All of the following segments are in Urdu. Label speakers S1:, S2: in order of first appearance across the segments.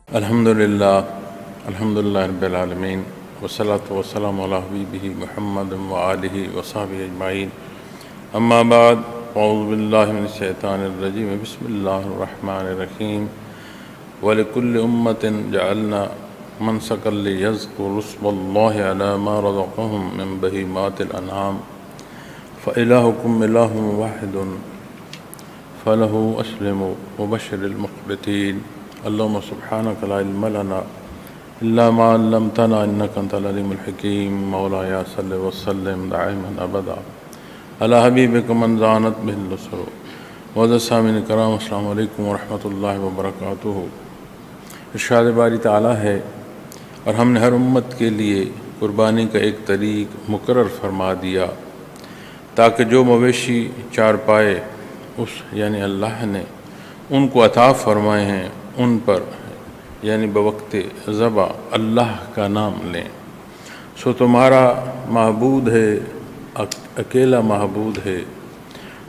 S1: الحمدللہ رب العالمین والصلاة والسلام علی حبیبہ محمد وآلہ وصحبہ اجمعین اما بعد اعوذ باللہ من الشیطان الرجیم بسم اللہ الرحمن الرحیم وَلِكُلِّ أُمَّةٍ جَعَلْنَا مَنْسَكًا لِيَذْكُرُوا اسْمَ اللَّهِ عَلَى مَا رَزَقَهُم مِّن بَهِيمَاتِ الْأَنْعَامِ فَإِلَٰهُكُمْ إِلَٰهٌ وَاحِدٌ فَلَهُ أَسْلِمُوا وَبَشِّرِ الْمُخْبِتِينَ اللهم سبحانك لا علم لنا إلا ما علمتنا إنك أنت العليم الحكيم مولاي صل وسلم دائما أبدا على حبيبك من زانت به النصر وعلى السامعين الكرام السلام علیکم ورحمۃ اللہ وبرکاتہ۔ ارشاد باری تعالیٰ ہے، اور ہم نے ہر امت کے لیے قربانی کا ایک طریق مقرر فرما دیا تاکہ جو مویشی چار پائے اس یعنی اللہ نے ان کو عطا فرمائے ہیں ان پر یعنی بوقت ذبح اللہ کا نام لیں۔ سو تمہارا معبود ہے، اکیلا معبود ہے،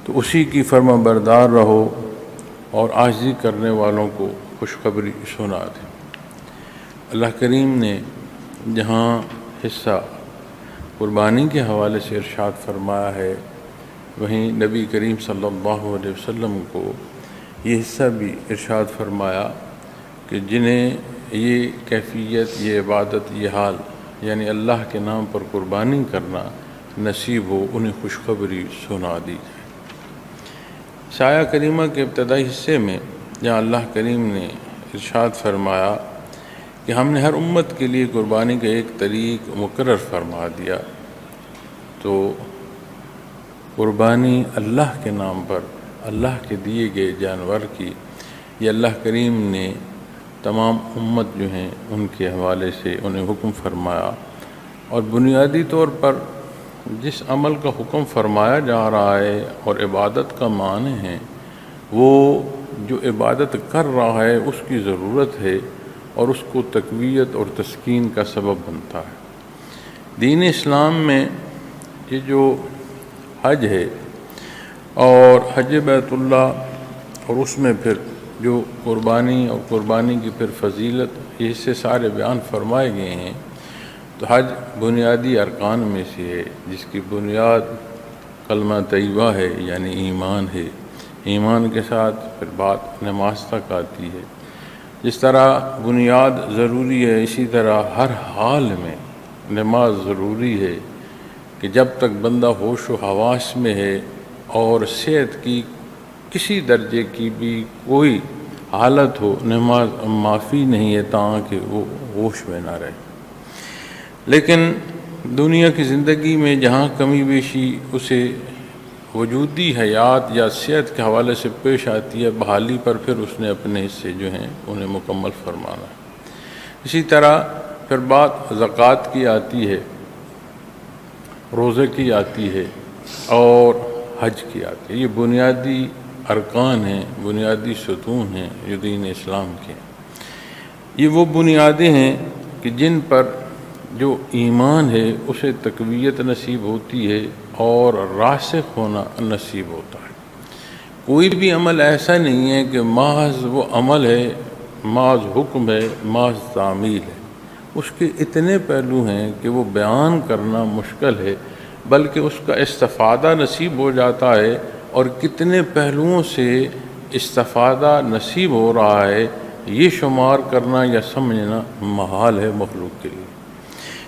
S1: تو اسی کی فرما بردار رہو اور عاجزی کرنے والوں کو خوشخبری سنا دیں۔ اللہ کریم نے جہاں حصہ قربانی کے حوالے سے ارشاد فرمایا ہے، وہیں نبی کریم صلی اللہ علیہ وسلم کو یہ حصہ بھی ارشاد فرمایا کہ جنہیں یہ کیفیت، یہ عبادت، یہ حال یعنی اللہ کے نام پر قربانی کرنا نصیب ہو، انہیں خوشخبری سنا دی جائے۔ سایہ کریمہ کے ابتدائی حصے میں جہاں اللہ کریم نے ارشاد فرمایا کہ ہم نے ہر امت کے لیے قربانی کا ایک طریق مقرر فرما دیا، تو قربانی اللہ کے نام پر اللہ کے دیے گئے جانور کی یہ اللہ کریم نے تمام امت جو ہیں ان کے حوالے سے انہیں حکم فرمایا، اور بنیادی طور پر جس عمل کا حکم فرمایا جا رہا ہے اور عبادت کا معنی ہے، وہ جو عبادت کر رہا ہے اس کی ضرورت ہے اور اس کو تقویت اور تسکین کا سبب بنتا ہے۔ دین اسلام میں یہ جو حج ہے اور حج بیت اللہ، اور اس میں پھر جو قربانی اور قربانی کی پھر فضیلت، یہ سے سارے بیان فرمائے گئے ہیں۔ تو حج بنیادی ارکان میں سے ہے جس کی بنیاد کلمہ طیبہ ہے یعنی ایمان ہے۔ ایمان کے ساتھ پھر بات نماز تک آتی ہے۔ جس طرح بنیاد ضروری ہے، اسی طرح ہر حال میں نماز ضروری ہے کہ جب تک بندہ ہوش و حواس میں ہے اور صحت کی کسی درجے کی بھی کوئی حالت ہو، نماز معافی نہیں ہے تاکہ وہ ہوش میں نہ رہے۔ لیکن دنیا کی زندگی میں جہاں کمی بیشی اسے وجودی حیات یا صحت کے حوالے سے پیش آتی ہے، بحالی پر پھر اس نے اپنے حصے جو ہیں انہیں مکمل فرمانا ہے۔ اسی طرح پھر بات زکوٰۃ کی آتی ہے، روزے کی آتی ہے اور حج کی آتی ہے۔ یہ بنیادی ارکان ہیں، بنیادی ستون ہیں جو دین اسلام کے۔ یہ وہ بنیادیں ہیں کہ جن پر جو ایمان ہے اسے تقویت نصیب ہوتی ہے اور راسخ ہونا نصیب ہوتا ہے۔ کوئی بھی عمل ایسا نہیں ہے کہ محض وہ عمل ہے، محض حکم ہے، محض تعمیل ہے۔ اس کے اتنے پہلو ہیں کہ وہ بیان کرنا مشکل ہے، بلکہ اس کا استفادہ نصیب ہو جاتا ہے، اور کتنے پہلوؤں سے استفادہ نصیب ہو رہا ہے یہ شمار کرنا یا سمجھنا محال ہے مخلوق کے لیے۔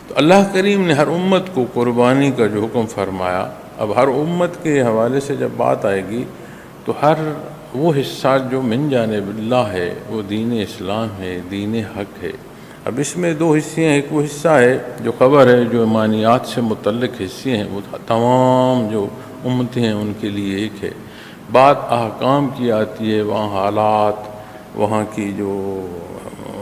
S1: تو اللہ کریم نے ہر امت کو قربانی کا جو حکم فرمایا، اب ہر امت کے حوالے سے جب بات آئے گی تو ہر وہ حصہ جو من جانب اللہ ہے وہ دین اسلام ہے، دین حق ہے۔ اب اس میں دو حصے ہیں، ایک وہ حصہ ہے جو خبر ہے، جو ایمانیات سے متعلق حصے ہیں، وہ تمام جو امتیں ہیں ان کے لیے ایک ہے۔ بات احکام کی آتی ہے، وہاں حالات، وہاں کی جو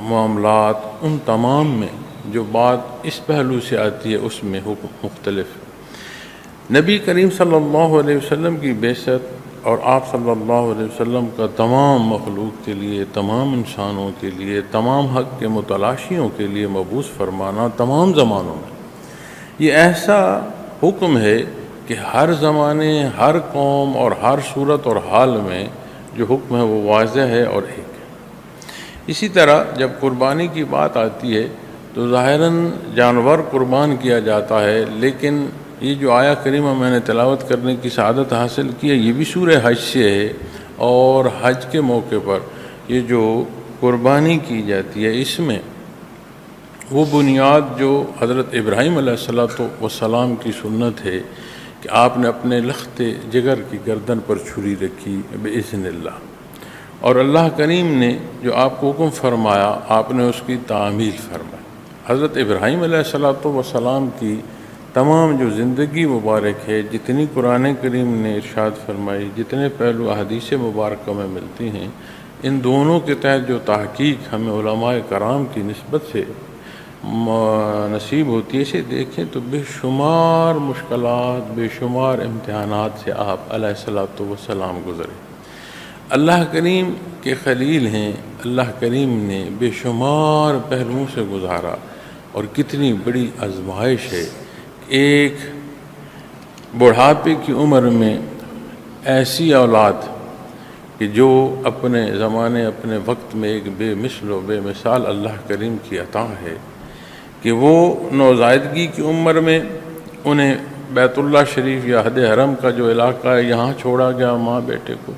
S1: معاملات، ان تمام میں جو بات اس پہلو سے آتی ہے اس میں حکم مختلف ہے۔ نبی کریم صلی اللہ علیہ وسلم کی بعثت اور آپ صلی اللہ علیہ وسلم کا تمام مخلوق کے لیے، تمام انسانوں کے لیے، تمام حق کے متلاشیوں کے لیے مبعوث فرمانا تمام زمانوں میں، یہ ایسا حکم ہے کہ ہر زمانے، ہر قوم اور ہر صورت اور حال میں جو حکم ہے وہ واضح ہے اور ایک ہے۔ اسی طرح جب قربانی کی بات آتی ہے تو ظاہراً جانور قربان کیا جاتا ہے، لیکن یہ جو آیا کریمہ میں نے تلاوت کرنے کی سعادت حاصل کی ہے یہ بھی سورہ حج سے ہے، اور حج کے موقع پر یہ جو قربانی کی جاتی ہے اس میں وہ بنیاد جو حضرت ابراہیم علیہ السلام کی سنت ہے کہ آپ نے اپنے لخت جگر کی گردن پر چھری رکھی بإذن اللہ، اور اللہ کریم نے جو آپ کو حکم فرمایا آپ نے اس کی تعمیل فرمائی۔ حضرت ابراہیم علیہ السلام کی تمام جو زندگی مبارک ہے، جتنی قرآن کریم نے ارشاد فرمائی، جتنے پہلو احادیث مبارکہ میں ملتی ہیں، ان دونوں کے تحت جو تحقیق ہمیں علماء کرام کی نسبت سے نصیب ہوتی ہے، اسے دیکھیں تو بے شمار مشکلات، بے شمار امتحانات سے آپ علیہ السلام گزرے۔ اللہ کریم کے خلیل ہیں، اللہ کریم نے بے شمار پہلوؤں سے گزارا، اور کتنی بڑی آزمائش ہے ایک بڑھاپے کی عمر میں ایسی اولاد کہ جو اپنے زمانے اپنے وقت میں ایک بے مثل و بے مثال اللہ کریم کی عطا ہے کہ وہ نوزائیدگی کی عمر میں انہیں بیت اللہ شریف یا حد حرم کا جو علاقہ ہے یہاں چھوڑا گیا، ماں بیٹے کو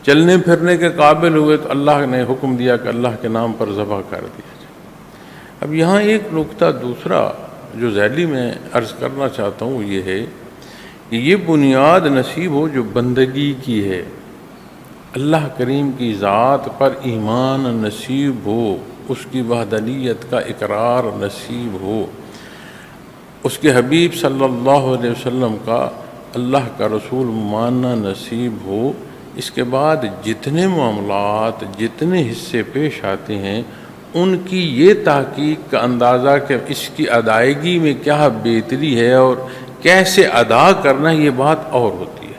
S1: چلنے پھرنے کے قابل ہوئے تو اللہ نے حکم دیا کہ اللہ کے نام پر ذبح کر دیا جائے۔ اب یہاں ایک نقطہ دوسرا جو ذیلی میں عرض کرنا چاہتا ہوں یہ ہے کہ یہ بنیاد نصیب ہو جو بندگی کی ہے، اللہ کریم کی ذات پر ایمان نصیب ہو، اس کی وحدانیت کا اقرار نصیب ہو، اس کے حبیب صلی اللہ علیہ وسلم کا اللہ کا رسول ماننا نصیب ہو۔ اس کے بعد جتنے معاملات، جتنے حصے پیش آتے ہیں ان کی یہ تحقیق کا اندازہ کہ اس کی ادائیگی میں کیا بہتری ہے اور کیسے ادا کرنا، یہ بات اور ہوتی ہے۔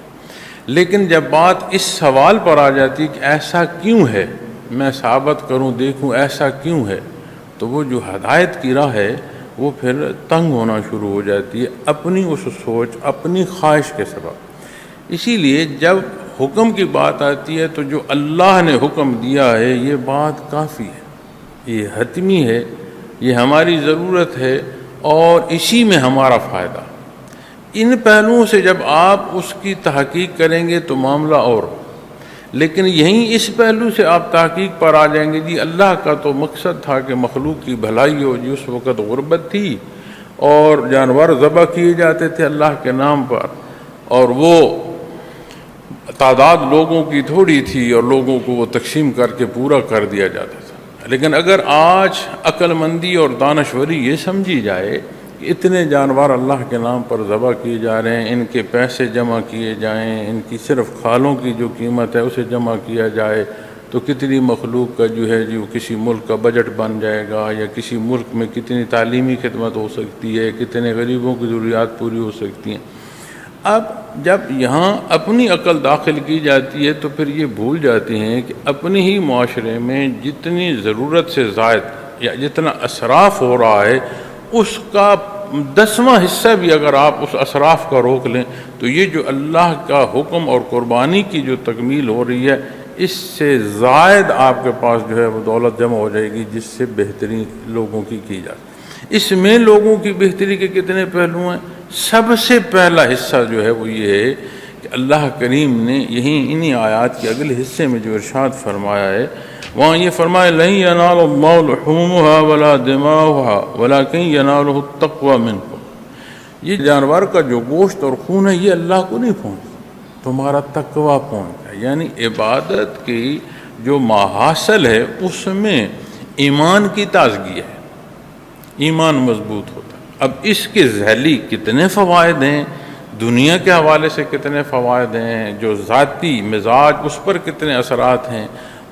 S1: لیکن جب بات اس سوال پر آ جاتی کہ ایسا کیوں ہے، میں ثابت کروں دیکھوں ایسا کیوں ہے، تو وہ جو ہدایت کی راہ ہے وہ پھر تنگ ہونا شروع ہو جاتی ہے اپنی اس سوچ، اپنی خواہش کے سبب۔ اسی لیے جب حکم کی بات آتی ہے تو جو اللہ نے حکم دیا ہے یہ بات کافی ہے، یہ حتمی ہے، یہ ہماری ضرورت ہے، اور اسی میں ہمارا فائدہ۔ ان پہلوؤں سے جب آپ اس کی تحقیق کریں گے تو معاملہ اور، لیکن یہیں اس پہلو سے آپ تحقیق پر آ جائیں گے جی اللہ کا تو مقصد تھا کہ مخلوق کی بھلائی ہو، جی اس وقت غربت تھی اور جانور ذبح کیے جاتے تھے اللہ کے نام پر، اور وہ تعداد لوگوں کی تھوڑی تھی اور لوگوں کو وہ تقسیم کر کے پورا کر دیا جاتا تھا۔ لیکن اگر آج عقل مندی اور دانشوری یہ سمجھی جائے کہ اتنے جانور اللہ کے نام پر ذبح کیے جا رہے ہیں، ان کے پیسے جمع کیے جائیں، ان کی صرف کھالوں کی جو قیمت ہے اسے جمع کیا جائے تو کتنی مخلوق کا جو ہے جو کسی ملک کا بجٹ بن جائے گا، یا کسی ملک میں کتنی تعلیمی خدمت ہو سکتی ہے، کتنے غریبوں کی ضروریات پوری ہو سکتی ہیں۔ اب جب یہاں اپنی عقل داخل کی جاتی ہے تو پھر یہ بھول جاتے ہیں کہ اپنے ہی معاشرے میں جتنی ضرورت سے زائد یا جتنا اسراف ہو رہا ہے اس کا 10واں حصہ بھی اگر آپ اس اسراف کا روک لیں تو یہ جو اللہ کا حکم اور قربانی کی جو تکمیل ہو رہی ہے اس سے زائد آپ کے پاس جو ہے وہ دولت جمع ہو جائے گی جس سے بہتری لوگوں کی جائے۔ اس میں لوگوں کی بہتری کے کتنے پہلو ہیں؟ سب سے پہلا حصہ جو ہے وہ یہ ہے کہ اللہ کریم نے یہیں انہی آیات کے اگلے حصے میں جو ارشاد فرمایا ہے وہاں یہ فرمایا لَن يَنَالَ اللَّهُ لُحُومُهَا وَلَا دِمَاؤُهَا وَلَكِنْ يَنَالُهُ التَّقْوَى مِنْكُمْ، یہ جانور کا جو گوشت اور خون ہے یہ اللہ کو نہیں پہنچتا، تمہارا تقویٰ پہنچتا ہے۔ یعنی عبادت کی جو ماحصل ہے اس میں ایمان کی تازگی ہے، ایمان مضبوط ہوتا ہے۔ اب اس کے ذیلی کتنے فوائد ہیں، دنیا کے حوالے سے کتنے فوائد ہیں، جو ذاتی مزاج اس پر کتنے اثرات ہیں،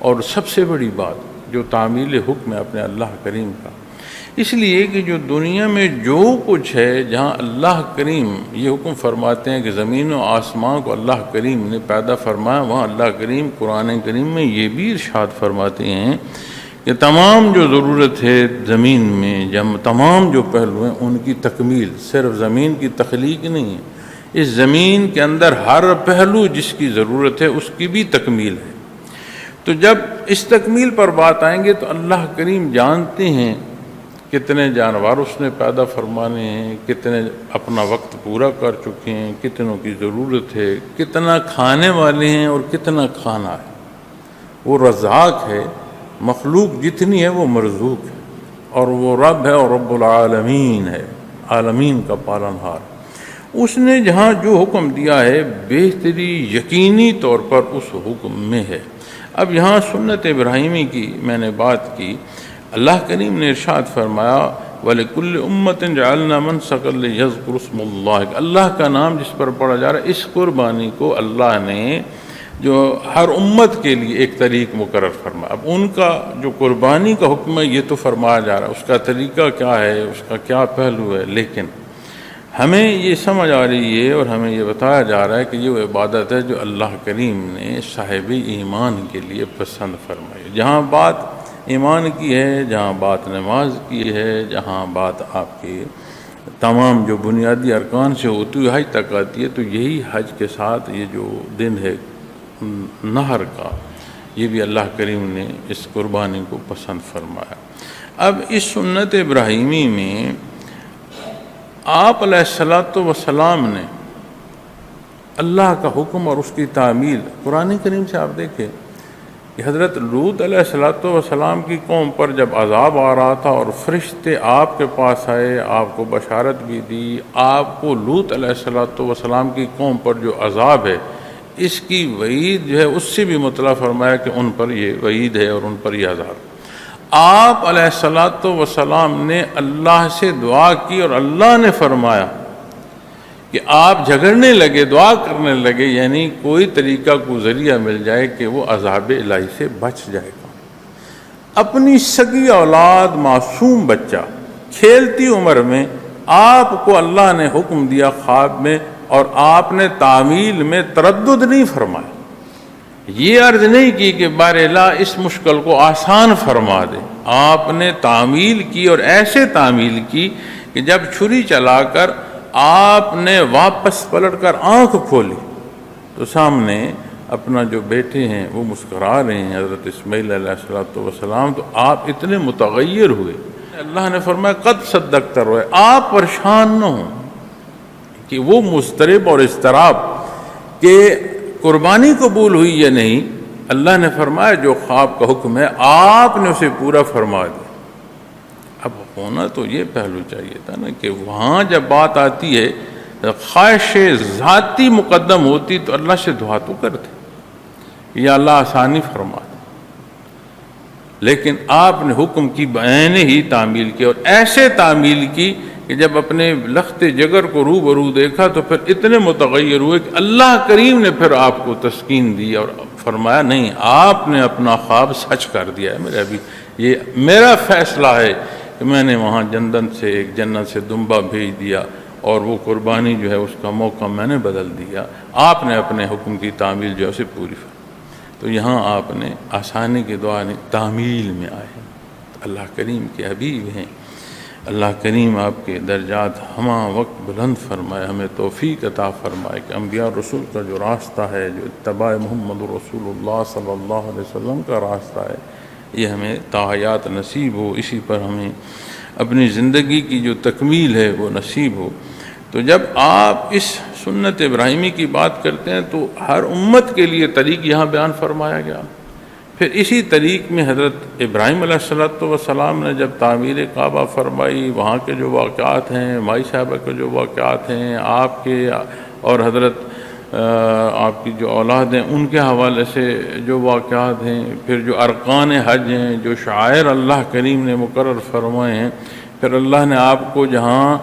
S1: اور سب سے بڑی بات جو تعمیل حکم ہے اپنے اللہ کریم کا، اس لیے کہ جو دنیا میں جو کچھ ہے جہاں اللہ کریم یہ حکم فرماتے ہیں کہ زمین و آسمان کو اللہ کریم نے پیدا فرمایا، وہاں اللہ کریم قرآن کریم میں یہ بھی ارشاد فرماتے ہیں کہ تمام جو ضرورت ہے زمین میں، تمام جو پہلو ہیں ان کی تکمیل صرف زمین کی تخلیق نہیں ہے، اس زمین کے اندر ہر پہلو جس کی ضرورت ہے اس کی بھی تکمیل ہے۔ تو تو جب اس تکمیل پر بات آئیں گے تو اللہ کریم جانتے ہیں کتنے جانور اس نے پیدا فرمانے ہیں، کتنے اپنا وقت پورا کر چکے ہیں، کتنوں کی ضرورت ہے، کتنا کھانے والے ہیں اور کتنا کھانا ہے۔ وہ رزاق ہے، مخلوق جتنی ہے وہ مرزوق ہے، اور وہ رب ہے اور رب العالمین ہے، عالمین کا پالنہار۔ اس نے جہاں جو حکم دیا ہے بہتری یقینی طور پر اس حکم میں ہے۔ اب یہاں سنت ابراہیمی کی میں نے بات کی، اللہ کریم نے ارشاد فرمایا وَلِكُلِّ أُمَّةٍ جَعَلْنَا مَنسَكًا لِيَذْكُرُوا اسْمَ اللَّهِ، اللہ کا نام جس پر پڑھا جا رہا ہے، اس قربانی کو اللہ نے جو ہر امت کے لیے ایک طریق مقرر فرمایا۔ اب ان کا جو قربانی کا حکم ہے یہ تو فرمایا جا رہا ہے، اس کا طریقہ کیا ہے، اس کا کیا پہلو ہے، لیکن ہمیں یہ سمجھ آ رہی ہے اور ہمیں یہ بتایا جا رہا ہے کہ یہ وہ عبادت ہے جو اللہ کریم نے صاحب ایمان کے لیے پسند فرمائی۔ جہاں بات ایمان کی ہے، جہاں بات نماز کی ہے، جہاں بات آپ کے تمام جو بنیادی ارکان سے ہوتی ہوئی حج تک آتی ہے، تو یہی حج کے ساتھ یہ جو دن ہے نہر کا، یہ بھی اللہ کریم نے اس قربانی کو پسند فرمایا۔ اب اس سنت ابراہیمی میں آپ علیہ السلام نے اللہ کا حکم اور اس کی تعمیل قرآن کریم سے آپ دیکھیں کہ حضرت لوط علیہ السلام کی قوم پر جب عذاب آ رہا تھا اور فرشتے آپ کے پاس آئے، آپ کو بشارت بھی دی، آپ کو لوط علیہ السلام کی قوم پر جو عذاب ہے اس کی وعید جو ہے اس سے بھی مطلع فرمایا کہ ان پر یہ وعید ہے اور ان پر یہ عذاب۔ آپ علیہ السلام نے اللہ سے دعا کی اور اللہ نے فرمایا کہ آپ جھگڑنے لگے، دعا کرنے لگے، یعنی کوئی طریقہ کو ذریعہ مل جائے کہ وہ عذاب الہی سے بچ جائے گا۔ اپنی سگی اولاد، معصوم بچہ، کھیلتی عمر میں آپ کو اللہ نے حکم دیا خواب میں، اور آپ نے تعمیل میں تردد نہیں فرمایا، یہ عرض نہیں کی کہ بار الہ اس مشکل کو آسان فرما دے۔ آپ نے تعمیل کی اور ایسے تعمیل کی کہ جب چھری چلا کر آپ نے واپس پلٹ کر آنکھ کھولی تو سامنے اپنا جو بیٹے ہیں وہ مسکرا رہے ہیں، حضرت اسماعیل علیہ السلام، تو آپ اتنے متغیر ہوئے، اللہ نے فرمایا قد صدقت روئے، آپ پریشان نہ ہوں کہ وہ مضطرب اور اضطراب کہ قربانی قبول ہوئی یا نہیں۔ اللہ نے فرمایا جو خواب کا حکم ہے آپ نے اسے پورا فرما دیا۔ اب ہونا تو یہ پہلو چاہیے تھا نا کہ وہاں جب بات آتی ہے خواہش ذاتی مقدم ہوتی تو اللہ سے دعا تو کرتے یا اللہ آسانی فرما دے، لیکن آپ نے حکم کی بعین ہی تعمیل کی، اور ایسے تعمیل کی کہ جب اپنے لخت جگر کو روبرو دیکھا تو پھر اتنے متغیر ہوئے کہ اللہ کریم نے پھر آپ کو تسکین دی اور فرمایا نہیں، آپ نے اپنا خواب سچ کر دیا ہے، میرا بھی یہ میرا فیصلہ ہے کہ میں نے وہاں جنت سے دمبا بھیج دیا اور وہ قربانی جو ہے اس کا موقع میں نے بدل دیا، آپ نے اپنے حکم کی تعمیل جو ہے اسے پوری فرمائی۔ تو یہاں آپ نے آسانی کی دعا نہیں، تعمیل میں آئے، اللہ کریم کے حبیب ہیں، اللہ کریم آپ کے درجات ہمہ وقت بلند فرمائے، ہمیں توفیق عطا فرمائے کہ انبیاء رسول کا جو راستہ ہے، جو اتباع محمد رسول اللہ صلی اللہ علیہ وسلم کا راستہ ہے، یہ ہمیں تاحیات نصیب ہو، اسی پر ہمیں اپنی زندگی کی جو تکمیل ہے وہ نصیب ہو۔ تو جب آپ اس سنت ابراہیمی کی بات کرتے ہیں تو ہر امت کے لیے طریق یہاں بیان فرمایا گیا۔ پھر اسی طریق میں حضرت ابراہیم علیہ السلام نے جب تعمیر کعبہ فرمائی، وہاں کے جو واقعات ہیں، مائی صاحبہ کے جو واقعات ہیں، آپ کے اور حضرت آپ کی جو اولاد ہیں ان کے حوالے سے جو واقعات ہیں، پھر جو ارکان حج ہیں، جو شعائر اللہ کریم نے مقرر فرمائے ہیں، پھر اللہ نے آپ کو جہاں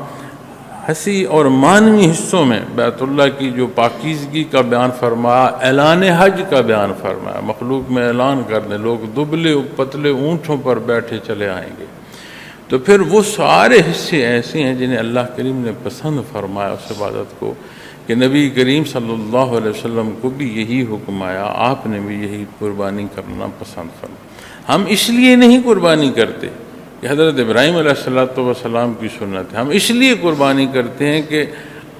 S1: حسی اور معنوی حصوں میں بیت اللہ کی جو پاکیزگی کا بیان فرمایا، اعلان حج کا بیان فرمایا، مخلوق میں اعلان کر دیں لوگ دبلے پتلے اونٹوں پر بیٹھے چلے آئیں گے، تو پھر وہ سارے حصے ایسے ہیں جنہیں اللہ کریم نے پسند فرمایا اس عبادت کو، کہ نبی کریم صلی اللہ علیہ وسلم کو بھی یہی حکم آیا، آپ نے بھی یہی قربانی کرنا پسند فرمایا۔ ہم اس لیے نہیں قربانی کرتے کہ حضرت ابراہیم علیہ السلام کی سنت ہے، ہم اس لیے قربانی کرتے ہیں کہ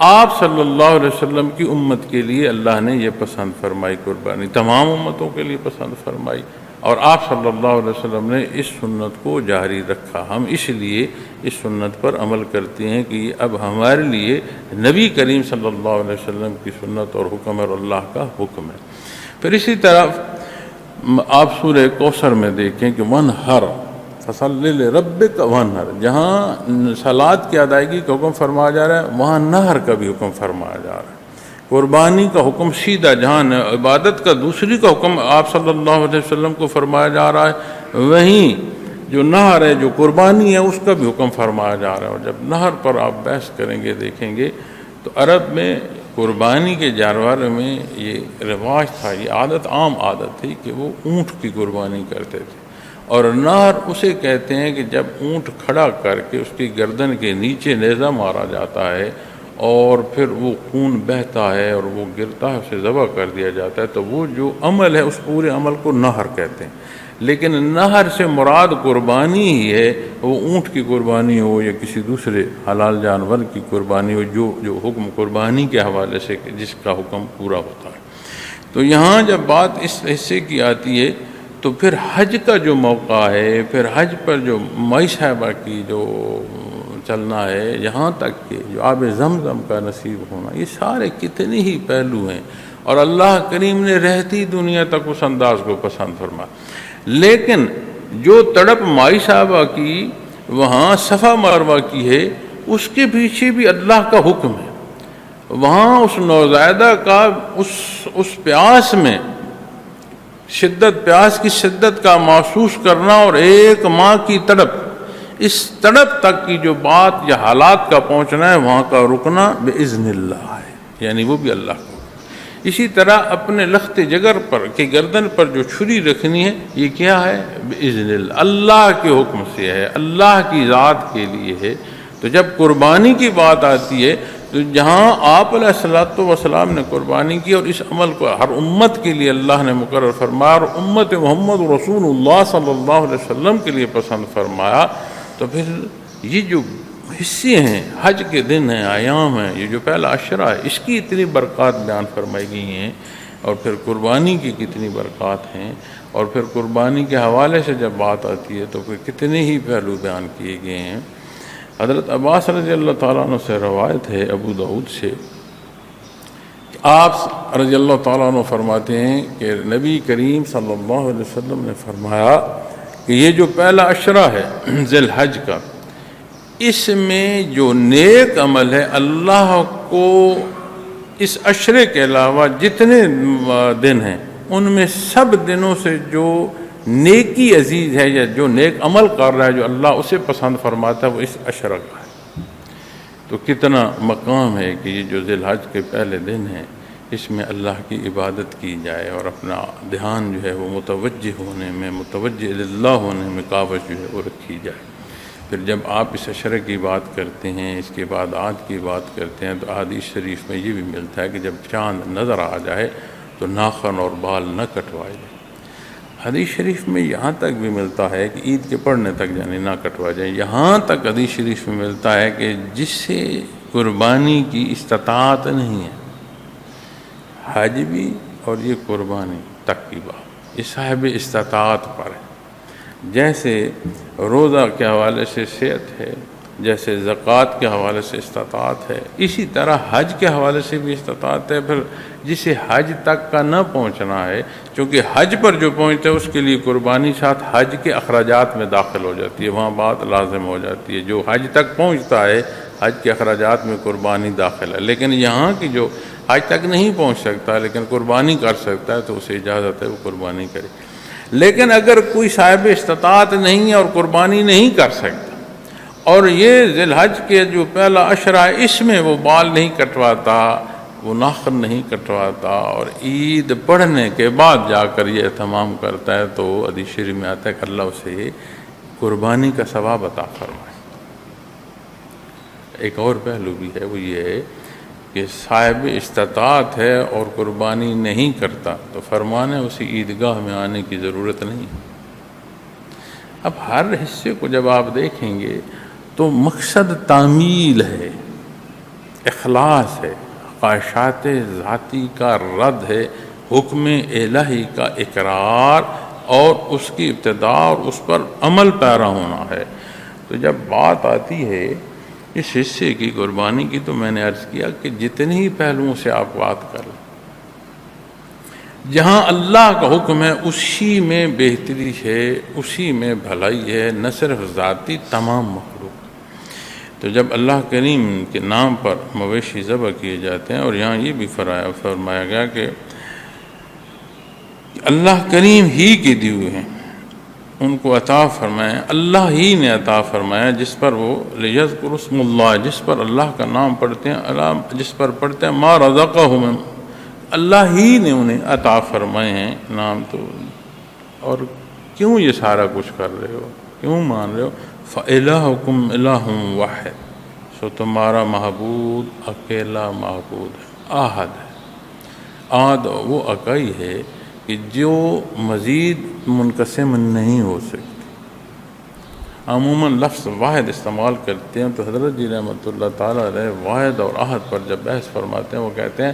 S1: آپ صلی اللہ علیہ وسلم کی امت کے لیے اللہ نے یہ پسند فرمائی قربانی، تمام امتوں کے لیے پسند فرمائی، اور آپ صلی اللہ علیہ وسلم نے اس سنت کو جاری رکھا۔ ہم اس لیے اس سنت پر عمل کرتے ہیں کہ یہ اب ہمارے لیے نبی کریم صلی اللہ علیہ وسلم کی سنت اور حکم اور اللہ کا حکم ہے۔ پھر اسی طرح آپ سورہ کوثر میں دیکھیں کہ وَانْحَرْ فَصَلِّ لِرَبِّكَ وَانْحَرْ، جہاں صلات کی ادائیگی کا حکم فرمایا جا رہا ہے وہاں نہر کا بھی حکم فرمایا جا رہا ہے۔ قربانی کا حکم سیدھا، جہاں عبادت کا دوسری کا حکم آپ صلی اللہ علیہ وسلم کو فرمایا جا رہا ہے، وہیں جو نہر ہے، جو قربانی ہے، اس کا بھی حکم فرمایا جا رہا ہے۔ اور جب نہر پر آپ بحث کریں گے دیکھیں گے تو عرب میں قربانی کے جانور میں یہ رواج تھا، یہ عادت، عام عادت تھی کہ وہ اونٹ کی قربانی کرتے تھے، اور نہر اسے کہتے ہیں کہ جب اونٹ کھڑا کر کے اس کی گردن کے نیچے نیزہ مارا جاتا ہے اور پھر وہ خون بہتا ہے اور وہ گرتا ہے، اسے ذبح کر دیا جاتا ہے، تو وہ جو عمل ہے اس پورے عمل کو نہر کہتے ہیں۔ لیکن نہر سے مراد قربانی ہی ہے، وہ اونٹ کی قربانی ہو یا کسی دوسرے حلال جانور کی قربانی ہو، جو حکم قربانی کے حوالے سے جس کا حکم پورا ہوتا ہے۔ تو یہاں جب بات اس حصے کی آتی ہے تو پھر حج کا جو موقع ہے، پھر حج پر جو مائی صاحبہ کی جو چلنا ہے، یہاں تک کہ جو آب زمزم کا نصیب ہونا، یہ سارے کتنے ہی پہلو ہیں، اور اللہ کریم نے رہتی دنیا تک اس انداز کو پسند فرمایا۔ لیکن جو تڑپ مائی صاحبہ کی وہاں صفا مروہ کی ہے، اس کے پیچھے بھی اللہ کا حکم ہے۔ وہاں اس نوزائیدہ کا اس پیاس میں شدت، پیاس کی شدت کا محسوس کرنا، اور ایک ماں کی تڑپ، اس تڑپ تک کی جو بات یا حالات کا پہنچنا ہے، وہاں کا رکنا بِإِذْنِ اللہ ہے، یعنی وہ بھی اللہ کو۔ اسی طرح اپنے لخت جگر پر کہ گردن پر جو چھری رکھنی ہے، یہ کیا ہے؟ بِإِذْنِ اللہ، اللہ کے حکم سے ہے، اللہ کی ذات کے لیے ہے۔ تو جب قربانی کی بات آتی ہے تو جہاں آپ علیہ الصلوۃ والسلام نے قربانی کی اور اس عمل کو ہر امت کے لیے اللہ نے مقرر فرمایا اور امت محمد رسول اللہ صلی اللہ علیہ وسلم کے لیے پسند فرمایا، تو پھر یہ جو حصے ہیں، حج کے دن ہیں، ایام ہیں، یہ جو پہلا عشرہ ہے، اس کی اتنی برکات بیان فرمائی گئی ہیں، اور پھر قربانی کی کتنی برکات ہیں، اور پھر قربانی کے حوالے سے جب بات آتی ہے تو پھر کتنے ہی پہلو بیان کیے گئے ہیں۔ حضرت عباس رضی اللہ تعالیٰ عنہ سے روایت ہے ابو داؤد سے، کہ آپ رضی اللہ تعالیٰ عنہ فرماتے ہیں کہ نبی کریم صلی اللہ علیہ وسلم نے فرمایا کہ یہ جو پہلا عشرہ ہے ذی الحج کا، اس میں جو نیک عمل ہے اللہ کو اس عشرے کے علاوہ جتنے دن ہیں ان میں سب دنوں سے جو نیکی عزیز ہے یا جو نیک عمل کر رہا ہے جو اللہ اسے پسند فرماتا ہے، وہ اس عشرہ کا ہے۔ تو کتنا مقام ہے کہ یہ جو ذی الحج کے پہلے دن ہیں اس میں اللہ کی عبادت کی جائے اور اپنا دھیان جو ہے وہ متوجہ ہونے میں، متوجہ اللہ ہونے میں کاوش جو ہے وہ رکھی جائے۔ پھر جب آپ اس عشرے کی بات کرتے ہیں، اس کے بعد عاد کی بات کرتے ہیں، تو حدیث شریف میں یہ بھی ملتا ہے کہ جب چاند نظر آ جائے تو ناخن اور بال نہ کٹوائے جائیں۔ حدیث شریف میں یہاں تک بھی ملتا ہے کہ عید کے پڑھنے تک یعنی نہ کٹوا جائیں، یہاں تک حدیث شریف میں ملتا ہے کہ جس سے قربانی کی استطاعت نہیں ہے، حج بھی اور یہ قربانی تک کی بات، یہ صاحب استطاعت پر ہے۔ جیسے روزہ کے حوالے سے صحت ہے، جیسے زکوٰۃ کے حوالے سے استطاعت ہے، اسی طرح حج کے حوالے سے بھی استطاعت ہے۔ پھر جسے حج تک کا نہ پہنچنا ہے، چونکہ حج پر جو پہنچتا ہے اس کے لیے قربانی ساتھ حج کے اخراجات میں داخل ہو جاتی ہے، وہاں بات لازم ہو جاتی ہے۔ جو حج تک پہنچتا ہے حج کے اخراجات میں قربانی داخل ہے، لیکن یہاں کی جو حج تک نہیں پہنچ سکتا لیکن قربانی کر سکتا ہے تو اسے اجازت ہے وہ قربانی کرے۔ لیکن اگر کوئی صاحب استطاعت نہیں ہے اور قربانی نہیں کر سکتا، اور یہ ذی الحج کے جو پہلا عشرہ ہے اس میں وہ بال نہیں کٹواتا، وہ ناخن نہیں کٹواتا، اور عید پڑھنے کے بعد جا کر یہ اہتمام کرتا ہے، تو حدیث شریف میں آتا ہے کہ اللہ اسے قربانی کا ثواب عطا فرمائے۔ ایک اور پہلو بھی ہے، وہ یہ ہے کہ صاحب استطاعت ہے اور قربانی نہیں کرتا تو فرمانے اسی عیدگاہ میں آنے کی ضرورت نہیں۔ اب ہر حصے کو جب آپ دیکھیں گے تو مقصد تعمیل ہے، اخلاص ہے، خواہشات ذاتی کا رد ہے، حکم الہی کا اقرار اور اس کی ابتدا اور اس پر عمل پیرا ہونا ہے۔ تو جب بات آتی ہے اس حصے کی قربانی کی، تو میں نے عرض کیا کہ جتنے ہی پہلوؤں سے آپ بات کر لیں، جہاں اللہ کا حکم ہے اسی میں بہتری ہے، اسی میں بھلائی ہے، نہ صرف ذاتی، تمام مخلوق۔ تو جب اللہ کریم کے نام پر مویشی ذبح کیے جاتے ہیں، اور یہاں یہ بھی فرمایا گیا کہ اللہ کریم ہی کے دیے ہوئے ہیں، ان کو عطا فرمایا، اللہ ہی نے عطا فرمایا، جس پر وہ لیذکر اسم اللہ، جس پر اللہ کا نام پڑھتے ہیں، جس پر پڑھتے ہیں ما رزقہم، اللہ ہی نے انہیں عطا فرمائے ہیں نام۔ تو اور کیوں یہ سارا کچھ کر رہے ہو، کیوں مان رہے ہو؟ فَإِلَٰهُكُمْ إِلَٰهٌ وَاحِدٌ، سو تمہارا معبود اکیلا معبود ہے، آحد ہے۔ آحد وہ اکائی ہے کہ جو مزید منقسم نہیں ہو سکتی۔ عموماً لفظ واحد استعمال کرتے ہیں تو حضرت جی رحمۃ اللہ تعالیٰ علیہ واحد اور احد پر جب بحث فرماتے ہیں، وہ کہتے ہیں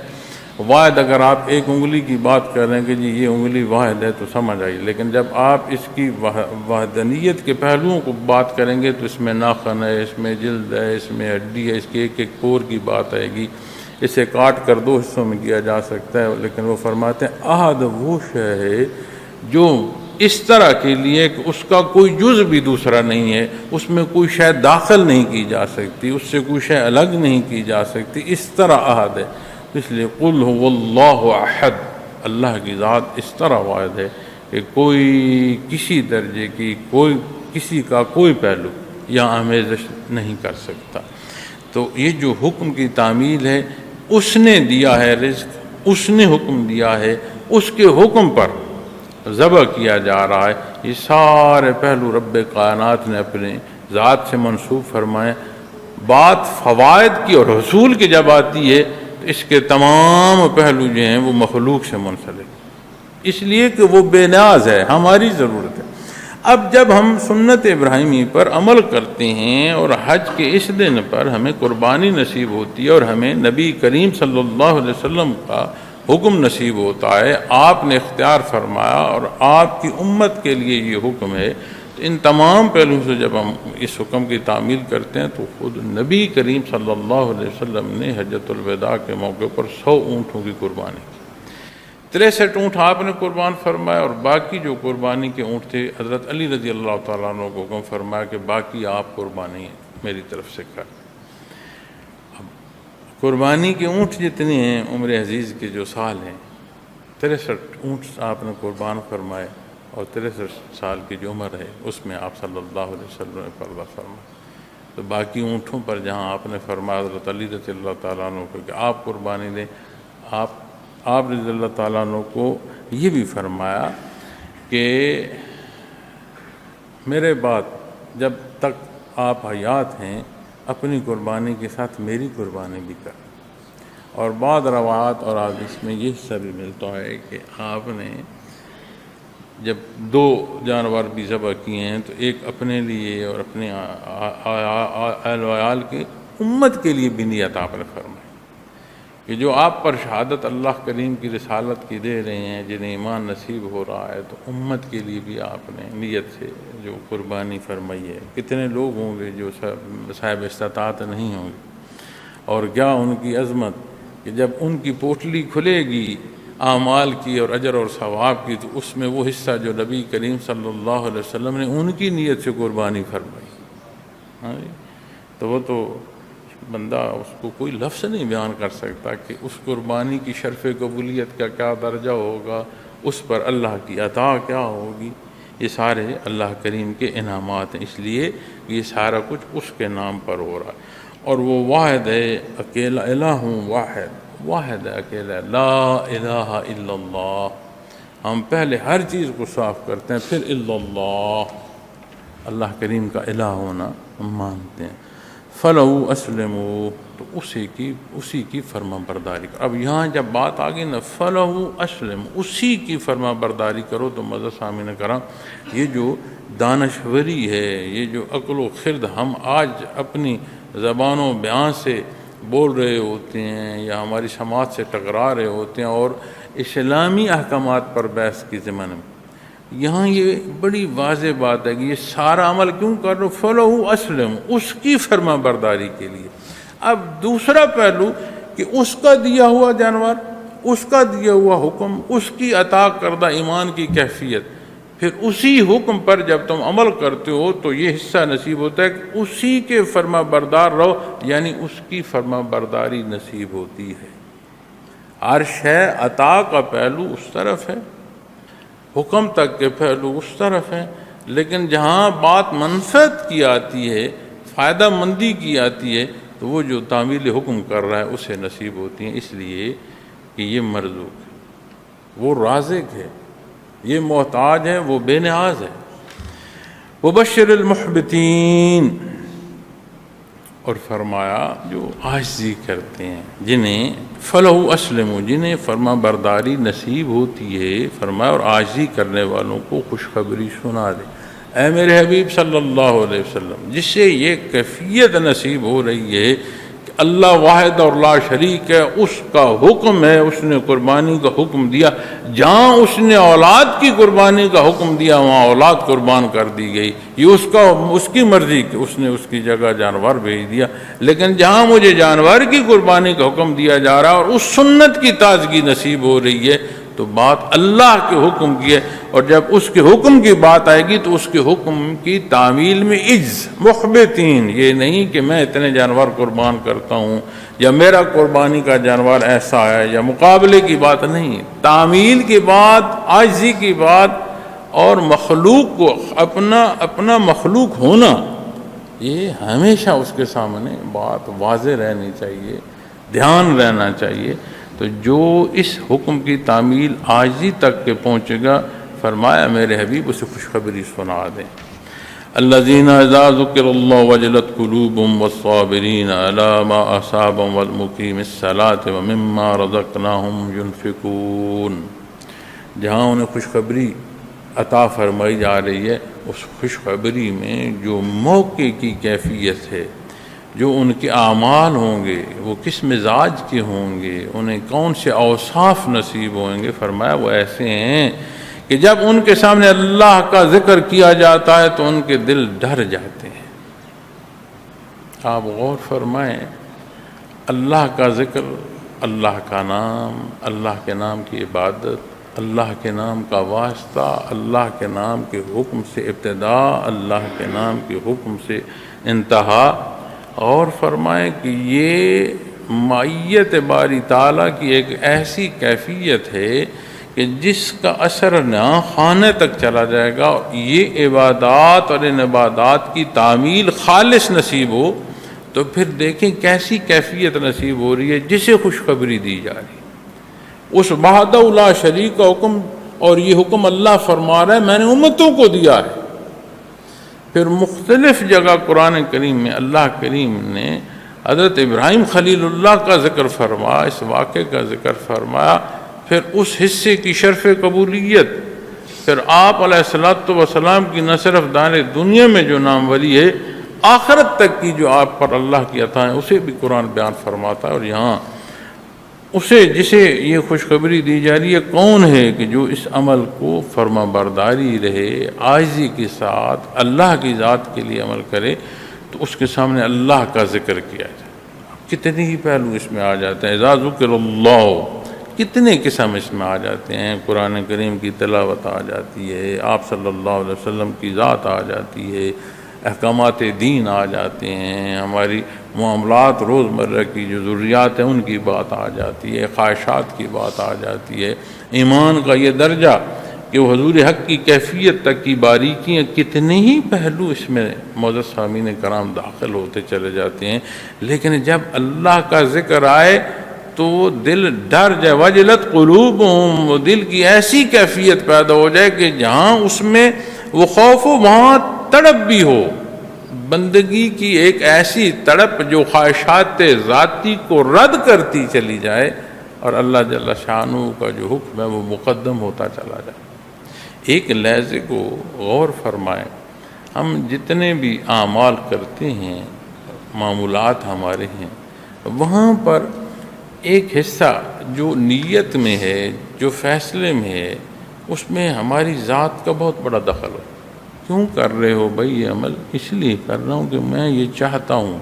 S1: واحد اگر آپ ایک انگلی کی بات کر رہے ہیں کہ جی یہ انگلی واحد ہے تو سمجھ آئی، لیکن جب آپ اس کی وحدانیت کے پہلوؤں کو بات کریں گے تو اس میں ناخن ہے، اس میں جلد ہے، اس میں ہڈی ہے، اس کے ایک ایک پور کی بات آئے گی، اسے کاٹ کر دو حصوں میں کیا جا سکتا ہے۔ لیکن وہ فرماتے ہیں احد وہ شے ہے جو اس طرح کے لیے کہ اس کا کوئی جز بھی دوسرا نہیں ہے، اس میں کوئی شے داخل نہیں کی جا سکتی، اس سے کوئی شے الگ نہیں کی جا سکتی، اس طرح احد ہے۔ اس لیے قل هو اللہ احد، اللہ کی ذات اس طرح واحد ہے کہ کوئی کسی درجے کی، کوئی کسی کا کوئی پہلو یا آمیزش نہیں کر سکتا۔ تو یہ جو حکم کی تعمیل ہے، اس نے دیا ہے رزق، اس نے حکم دیا ہے، اس کے حکم پر ذبح کیا جا رہا ہے۔ یہ سارے پہلو رب کائنات نے اپنے ذات سے منسوب فرمائے۔ بات فوائد کی اور حصول کی جب آتی ہے تو اس کے تمام پہلو جو ہیں وہ مخلوق سے منسلک، اس لیے کہ وہ بے نیاز ہے، ہماری ضرورت ہے۔ اب جب ہم سنت ابراہیمی پر عمل کرتے ہیں اور حج کے اس دن پر ہمیں قربانی نصیب ہوتی ہے اور ہمیں نبی کریم صلی اللہ علیہ وسلم کا حکم نصیب ہوتا ہے، آپ نے اختیار فرمایا اور آپ کی امت کے لیے یہ حکم ہے، تو ان تمام پہلوؤں سے جب ہم اس حکم کی تعمیل کرتے ہیں تو خود نبی کریم صلی اللہ علیہ وسلم نے حجۃ الوداع کے موقع پر 100 اونٹوں کی قربانی کی، 63 اونٹ آپ نے قربان فرمایا، اور باقی جو قربانی کے اونٹ تھے حضرت علی رضی اللہ تعالیٰ عنہ کو حکم فرمایا کہ باقی آپ قربانی میری طرف سے کر۔ اب قربانی کے اونٹ جتنے ہیں عمر عزیز کے جو سال ہیں، 63 اونٹ آپ نے قربان فرمائے، اور 63 سال کی جو عمر ہے اس میں آپ صلی اللہ علیہ وسلم نے قربان فرمایا۔ تو باقی اونٹوں پر جہاں آپ نے فرمایا حضرت علی رضی اللہ تعالیٰ عنہ کو کہ آپ قربانی دیں، آپ رضی اللہ تعالیٰ عنہ کو یہ بھی فرمایا کہ میرے بعد جب تک آپ حیات ہیں اپنی قربانی کے ساتھ میری قربانی بھی کر۔ اور بعض روایات اور حدیث میں یہ حصہ بھی ملتا ہے کہ آپ نے جب 2 جانور بھی ذبح کیے ہیں تو ایک اپنے لیے اور اپنے اہل و عیال کے امت کے لیے بھی نیت آپ نے فرمائی کہ جو آپ پر شہادت اللہ کریم کی رسالت کی دے رہے ہیں، جنہیں ایمان نصیب ہو رہا ہے، تو امت کے لیے بھی آپ نے نیت سے جو قربانی فرمائی ہے۔ کتنے لوگ ہوں گے جو صاحب استطاعت نہیں ہوں گے، اور کیا ان کی عظمت کہ جب ان کی پوٹلی کھلے گی اعمال کی اور اجر اور ثواب کی، تو اس میں وہ حصہ جو نبی کریم صلی اللہ علیہ وسلم نے ان کی نیت سے قربانی فرمائی، تو وہ تو بندہ اس کو کوئی لفظ نہیں بیان کر سکتا کہ اس قربانی کی شرف قبولیت کا کیا درجہ ہوگا، اس پر اللہ کی عطا کیا ہوگی۔ یہ سارے اللہ کریم کے انعامات ہیں، اس لیے یہ سارا کچھ اس کے نام پر ہو رہا ہے۔ اور وہ واحد ہے، اکیلا، الہ واحد ہے، اکیلا، لا الہ الا اللہ۔ ہم پہلے ہر چیز کو صاف کرتے ہیں، پھر الا اللہ، اللہ کریم کا الہ ہونا ہم مانتے ہیں۔ فَلَهُ أَسْلِمُوا، تو اسی کی فرما برداری کرو۔ اب یہاں جب بات آ گئی نا فَلَهُ أَسْلِمُوا، اسی کی فرما برداری کرو، تو مزہ سامعین کرام، یہ جو دانشوری ہے، یہ جو عقل و خرد ہم آج اپنی زبان و بیان سے بول رہے ہوتے ہیں یا ہماری سماعت سے ٹکرا رہے ہوتے ہیں اور اسلامی احکامات پر بحث کی ضمن میں، یہاں یہ بڑی واضح بات ہے کہ یہ سارا عمل کیوں کر رہے فَلَهُ أَسْلِمُ، اس کی فرما برداری کے لیے۔ اب دوسرا پہلو کہ اس کا دیا ہوا جانور، اس کا دیا ہوا حکم، اس کی عطا کردہ ایمان کی کیفیت، پھر اسی حکم پر جب تم عمل کرتے ہو تو یہ حصہ نصیب ہوتا ہے کہ اسی کے فرما بردار رہو، یعنی اس کی فرما برداری نصیب ہوتی ہے۔ ہر شے عطا کا پہلو اس طرف ہے، حکم تک کے پہلو اس طرف ہیں، لیکن جہاں بات منفعت کی آتی ہے، فائدہ مندی کی آتی ہے، تو وہ جو تعمیل حکم کر رہا ہے اسے نصیب ہوتی ہیں، اس لیے کہ یہ مرزوق ہے، وہ رازق ہے، یہ محتاج ہے، وہ بے نیاز ہے۔ وبشر المحبتین، اور فرمایا جو عاجزی کرتے ہیں، جنہیں فَلَهُ أَسْلِمُ، جنہیں فرما برداری نصیب ہوتی ہے، فرمایا اور عاجزی کرنے والوں کو خوشخبری سنا دے۔ اے میرے حبیب صلی اللہ علیہ وسلم، جس سے یہ کیفیت نصیب ہو رہی ہے کہ اللہ واحد اور لا شریک ہے، اس کا حکم ہے، اس نے قربانی کا حکم دیا، جہاں اس نے اولاد کی قربانی کا حکم دیا وہاں اولاد قربان کر دی گئی، یہ اس کی مرضی کہ اس نے اس کی جگہ جانور بھیج دیا، لیکن جہاں مجھے جانور کی قربانی کا حکم دیا جا رہا ہے اور اس سنت کی تازگی نصیب ہو رہی ہے، تو بات اللہ کے حکم کی ہے، اور جب اس کے حکم کی بات آئے گی تو اس کے حکم کی تعمیل میں محبتین، یہ نہیں کہ میں اتنے جانور قربان کرتا ہوں یا میرا قربانی کا جانور ایسا ہے، یا مقابلے کی بات نہیں، تعمیل کی بات، عاجزی کی بات، اور مخلوق کو اپنا مخلوق ہونا، یہ ہمیشہ اس کے سامنے بات واضح رہنی چاہیے، دھیان رہنا چاہیے۔ تو جو اس حکم کی تعمیل عاجزی تک کے پہنچے گا، فرمایا میرے حبیب اسے خوشخبری سنا دیں۔ الذین اذا ذکر اللہ وجلت قلوبهم والصابرین علی ما اصابهم والمقیم الصلاة ومما رزقناہم ينفقون، جہاں انہیں خوشخبری عطا فرمائی جا رہی ہے، اس خوشخبری میں جو موقع کی کیفیت ہے، جو ان کے اعمال ہوں گے، وہ کس مزاج کے ہوں گے، انہیں کون سے اوصاف نصیب ہوں گے، فرمایا وہ ایسے ہیں کہ جب ان کے سامنے اللہ کا ذکر کیا جاتا ہے تو ان کے دل ڈر جاتے ہیں۔ آپ غور فرمائیں، اللہ کا ذکر، اللہ کا نام، اللہ کے نام کی عبادت، اللہ کے نام کا واسطہ، اللہ کے نام کے حکم سے ابتدا، اللہ کے نام کے حکم سے انتہا، اور فرمائیں کہ یہ معیت باری تعالیٰ کی ایک ایسی کیفیت ہے کہ جس کا اثر نہ خانے تک چلا جائے گا، اور یہ عبادات اور ان عبادات کی تعمیل خالص نصیب ہو تو پھر دیکھیں کیسی کیفیت نصیب ہو رہی ہے، جسے خوشخبری دی جا رہی ہے، اس وحدہ لا شریک کا حکم، اور یہ حکم اللہ فرما رہا ہے میں نے امتوں کو دیا ہے۔ پھر مختلف جگہ قرآن کریم میں اللہ کریم نے حضرت ابراہیم خلیل اللہ کا ذکر فرمایا، اس واقعے کا ذکر فرمایا، پھر اس حصے کی شرف قبولیت، پھر آپ علیہ السلام کی نہ صرف دار دنیا میں جو ناموری ہے، آخرت تک کی جو آپ پر اللہ کی عطا ہے اسے بھی قرآن بیان فرماتا ہے۔ اور یہاں اسے جسے یہ خوشخبری دی جا رہی ہے کون ہے کہ جو اس عمل کو فرما برداری رہے، عاجزی کے ساتھ اللہ کی ذات کے لیے عمل کرے، تو اس کے سامنے اللہ کا ذکر کیا جائے۔ کتنے ہی پہلو اس میں آ جاتے ہیں، اذا ذکر اللہ، کتنے قسم اس میں آ جاتے ہیں، قرآن کریم کی تلاوت آ جاتی ہے، آپ صلی اللہ علیہ وسلم کی ذات آ جاتی ہے، احکامات دین آ جاتے ہیں، ہماری معاملات روزمرہ کی جو ضروریات ہیں ان کی بات آ جاتی ہے، خواہشات کی بات آ جاتی ہے، ایمان کا یہ درجہ کہ وہ حضور حق کی کیفیت تک کی باریکیاں، کتنے ہی پہلو اس میں معزز سامعین کرام داخل ہوتے چلے جاتے ہیں۔ لیکن جب اللہ کا ذکر آئے تو دل ڈر جائے، وجلت قلوبہم، وہ دل کی ایسی کیفیت پیدا ہو جائے کہ جہاں اس میں وہ خوف ہو وہاں تڑپ بھی ہو، بندگی کی ایک ایسی تڑپ جو خواہشات ذاتی کو رد کرتی چلی جائے، اور اللہ جل شانہ کا جو حکم ہے وہ مقدم ہوتا چلا جائے۔ ایک لحظے کو غور فرمائیں، ہم جتنے بھی اعمال کرتے ہیں، معمولات ہمارے ہیں، وہاں پر ایک حصہ جو نیت میں ہے، جو فیصلے میں ہے، اس میں ہماری ذات کا بہت بڑا دخل ہو۔ کیوں کر رہے ہو بھائی یہ عمل؟ اس لیے کر رہا ہوں کہ میں یہ چاہتا ہوں،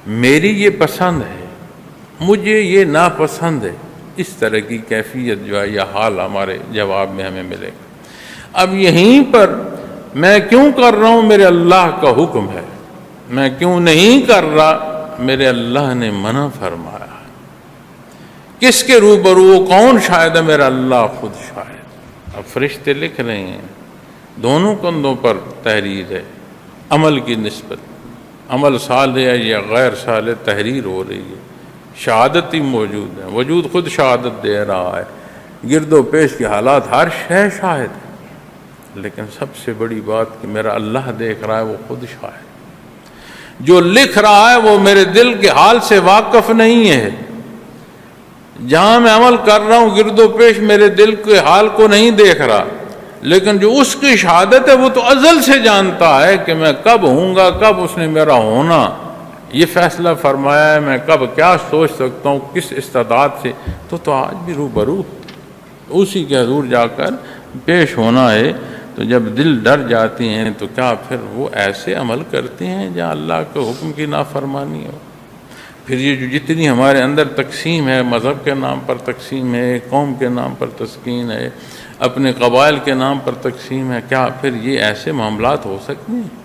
S1: میری یہ پسند ہے، مجھے یہ ناپسند ہے۔ اس طرح کی کیفیت جو ہے یا حال ہمارے جواب میں ہمیں ملے گا۔ اب یہیں پر میں کیوں کر رہا ہوں؟ میرے اللہ کا حکم ہے۔ میں کیوں نہیں کر رہا؟ میرے اللہ نے منع فرمایا۔ کس کے روبرو؟ کون شاہد ہے؟ میرا اللہ خود شاہد۔ اب فرشتے لکھ رہے ہیں، دونوں کندھوں پر تحریر ہے، عمل کی نسبت، عمل صالح ہے یا غیر صالح تحریر ہو رہی ہے، شہادت ہی موجود ہے، وجود خود شہادت دے رہا ہے، گرد و پیش کے حالات ہر شے شاہد ہے۔ لیکن سب سے بڑی بات کہ میرا اللہ دیکھ رہا ہے، وہ خود شاہد۔ جو لکھ رہا ہے وہ میرے دل کے حال سے واقف نہیں ہے۔ جہاں میں عمل کر رہا ہوں گرد و پیش میرے دل کے حال کو نہیں دیکھ رہا، لیکن جو اس کی شہادت ہے وہ تو ازل سے جانتا ہے کہ میں کب ہوں گا، کب اس نے میرا ہونا یہ فیصلہ فرمایا ہے، میں کب کیا سوچ سکتا ہوں، کس استعداد سے۔ تو آج بھی روبرو اسی کے حضور جا کر پیش ہونا ہے۔ تو جب دل ڈر جاتے ہیں تو کیا پھر وہ ایسے عمل کرتے ہیں جہاں اللہ کے حکم کی نافرمانی ہو؟ پھر یہ جو جتنی ہمارے اندر تقسیم ہے، مذہب کے نام پر تقسیم ہے، قوم کے نام پر تسکین ہے، اپنے قبائل کے نام پر تقسیم ہے، کیا پھر یہ ایسے معاملات ہو سکتے ہیں؟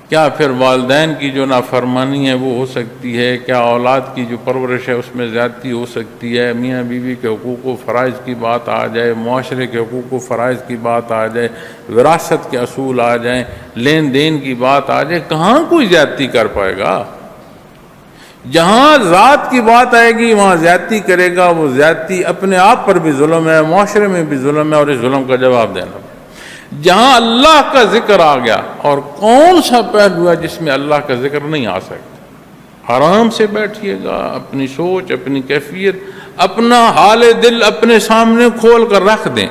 S1: کیا پھر والدین کی جو نافرمانی ہے وہ ہو سکتی ہے؟ کیا اولاد کی جو پرورش ہے اس میں زیادتی ہو سکتی ہے؟ میاں بیوی کے حقوق و فرائض کی بات آ جائے، معاشرے کے حقوق و فرائض کی بات آ جائے، وراثت کے اصول آ جائیں، لین دین کی بات آ جائے، کہاں کوئی زیادتی کر پائے گا؟ جہاں ذات کی بات آئے گی وہاں زیادتی کرے گا۔ وہ زیادتی اپنے آپ پر بھی ظلم ہے، معاشرے میں بھی ظلم ہے، اور اس ظلم کا جواب دینا۔ جہاں اللہ کا ذکر آ گیا، اور کون سا پہلو ہے جس میں اللہ کا ذکر نہیں آ سکتا؟ آرام سے بیٹھیے گا، اپنی سوچ، اپنی کیفیت، اپنا حال دل اپنے سامنے کھول کر رکھ دیں،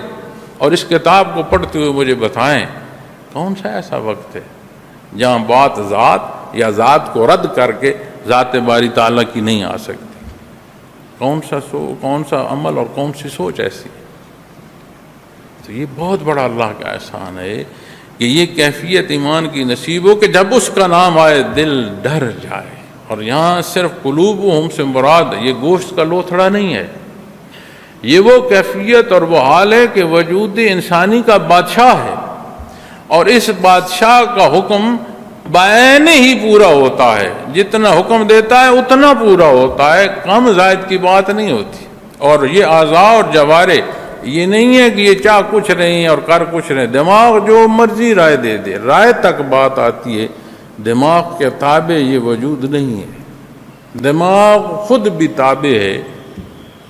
S1: اور اس کتاب کو پڑھتے ہوئے مجھے بتائیں کون سا ایسا وقت ہے جہاں بات ذات یا ذات کو رد کر کے ذات باری تعالیٰ کی نہیں آ سکتی؟ کون سا عمل اور کون سی سوچ ایسی ہے؟ تو یہ بہت بڑا اللہ کا احسان ہے کہ یہ کیفیت ایمان کی نصیب ہو کہ جب اس کا نام آئے دل ڈر جائے۔ اور یہاں صرف قلوبہم سے مراد یہ گوشت کا لوتھڑا نہیں ہے، یہ وہ کیفیت اور وہ حال ہے کہ وجود انسانی کا بادشاہ ہے، اور اس بادشاہ کا حکم بعین ہی پورا ہوتا ہے، جتنا حکم دیتا ہے اتنا پورا ہوتا ہے، کم زائد کی بات نہیں ہوتی۔ اور یہ اعضاء اور جوارے یہ نہیں ہے کہ یہ چاہ کچھ رہے ہیں اور کر کچھ رہے ہیں، دماغ جو مرضی رائے دے دے، رائے تک بات آتی ہے، دماغ کے تابع یہ وجود نہیں ہے، دماغ خود بھی تابع ہے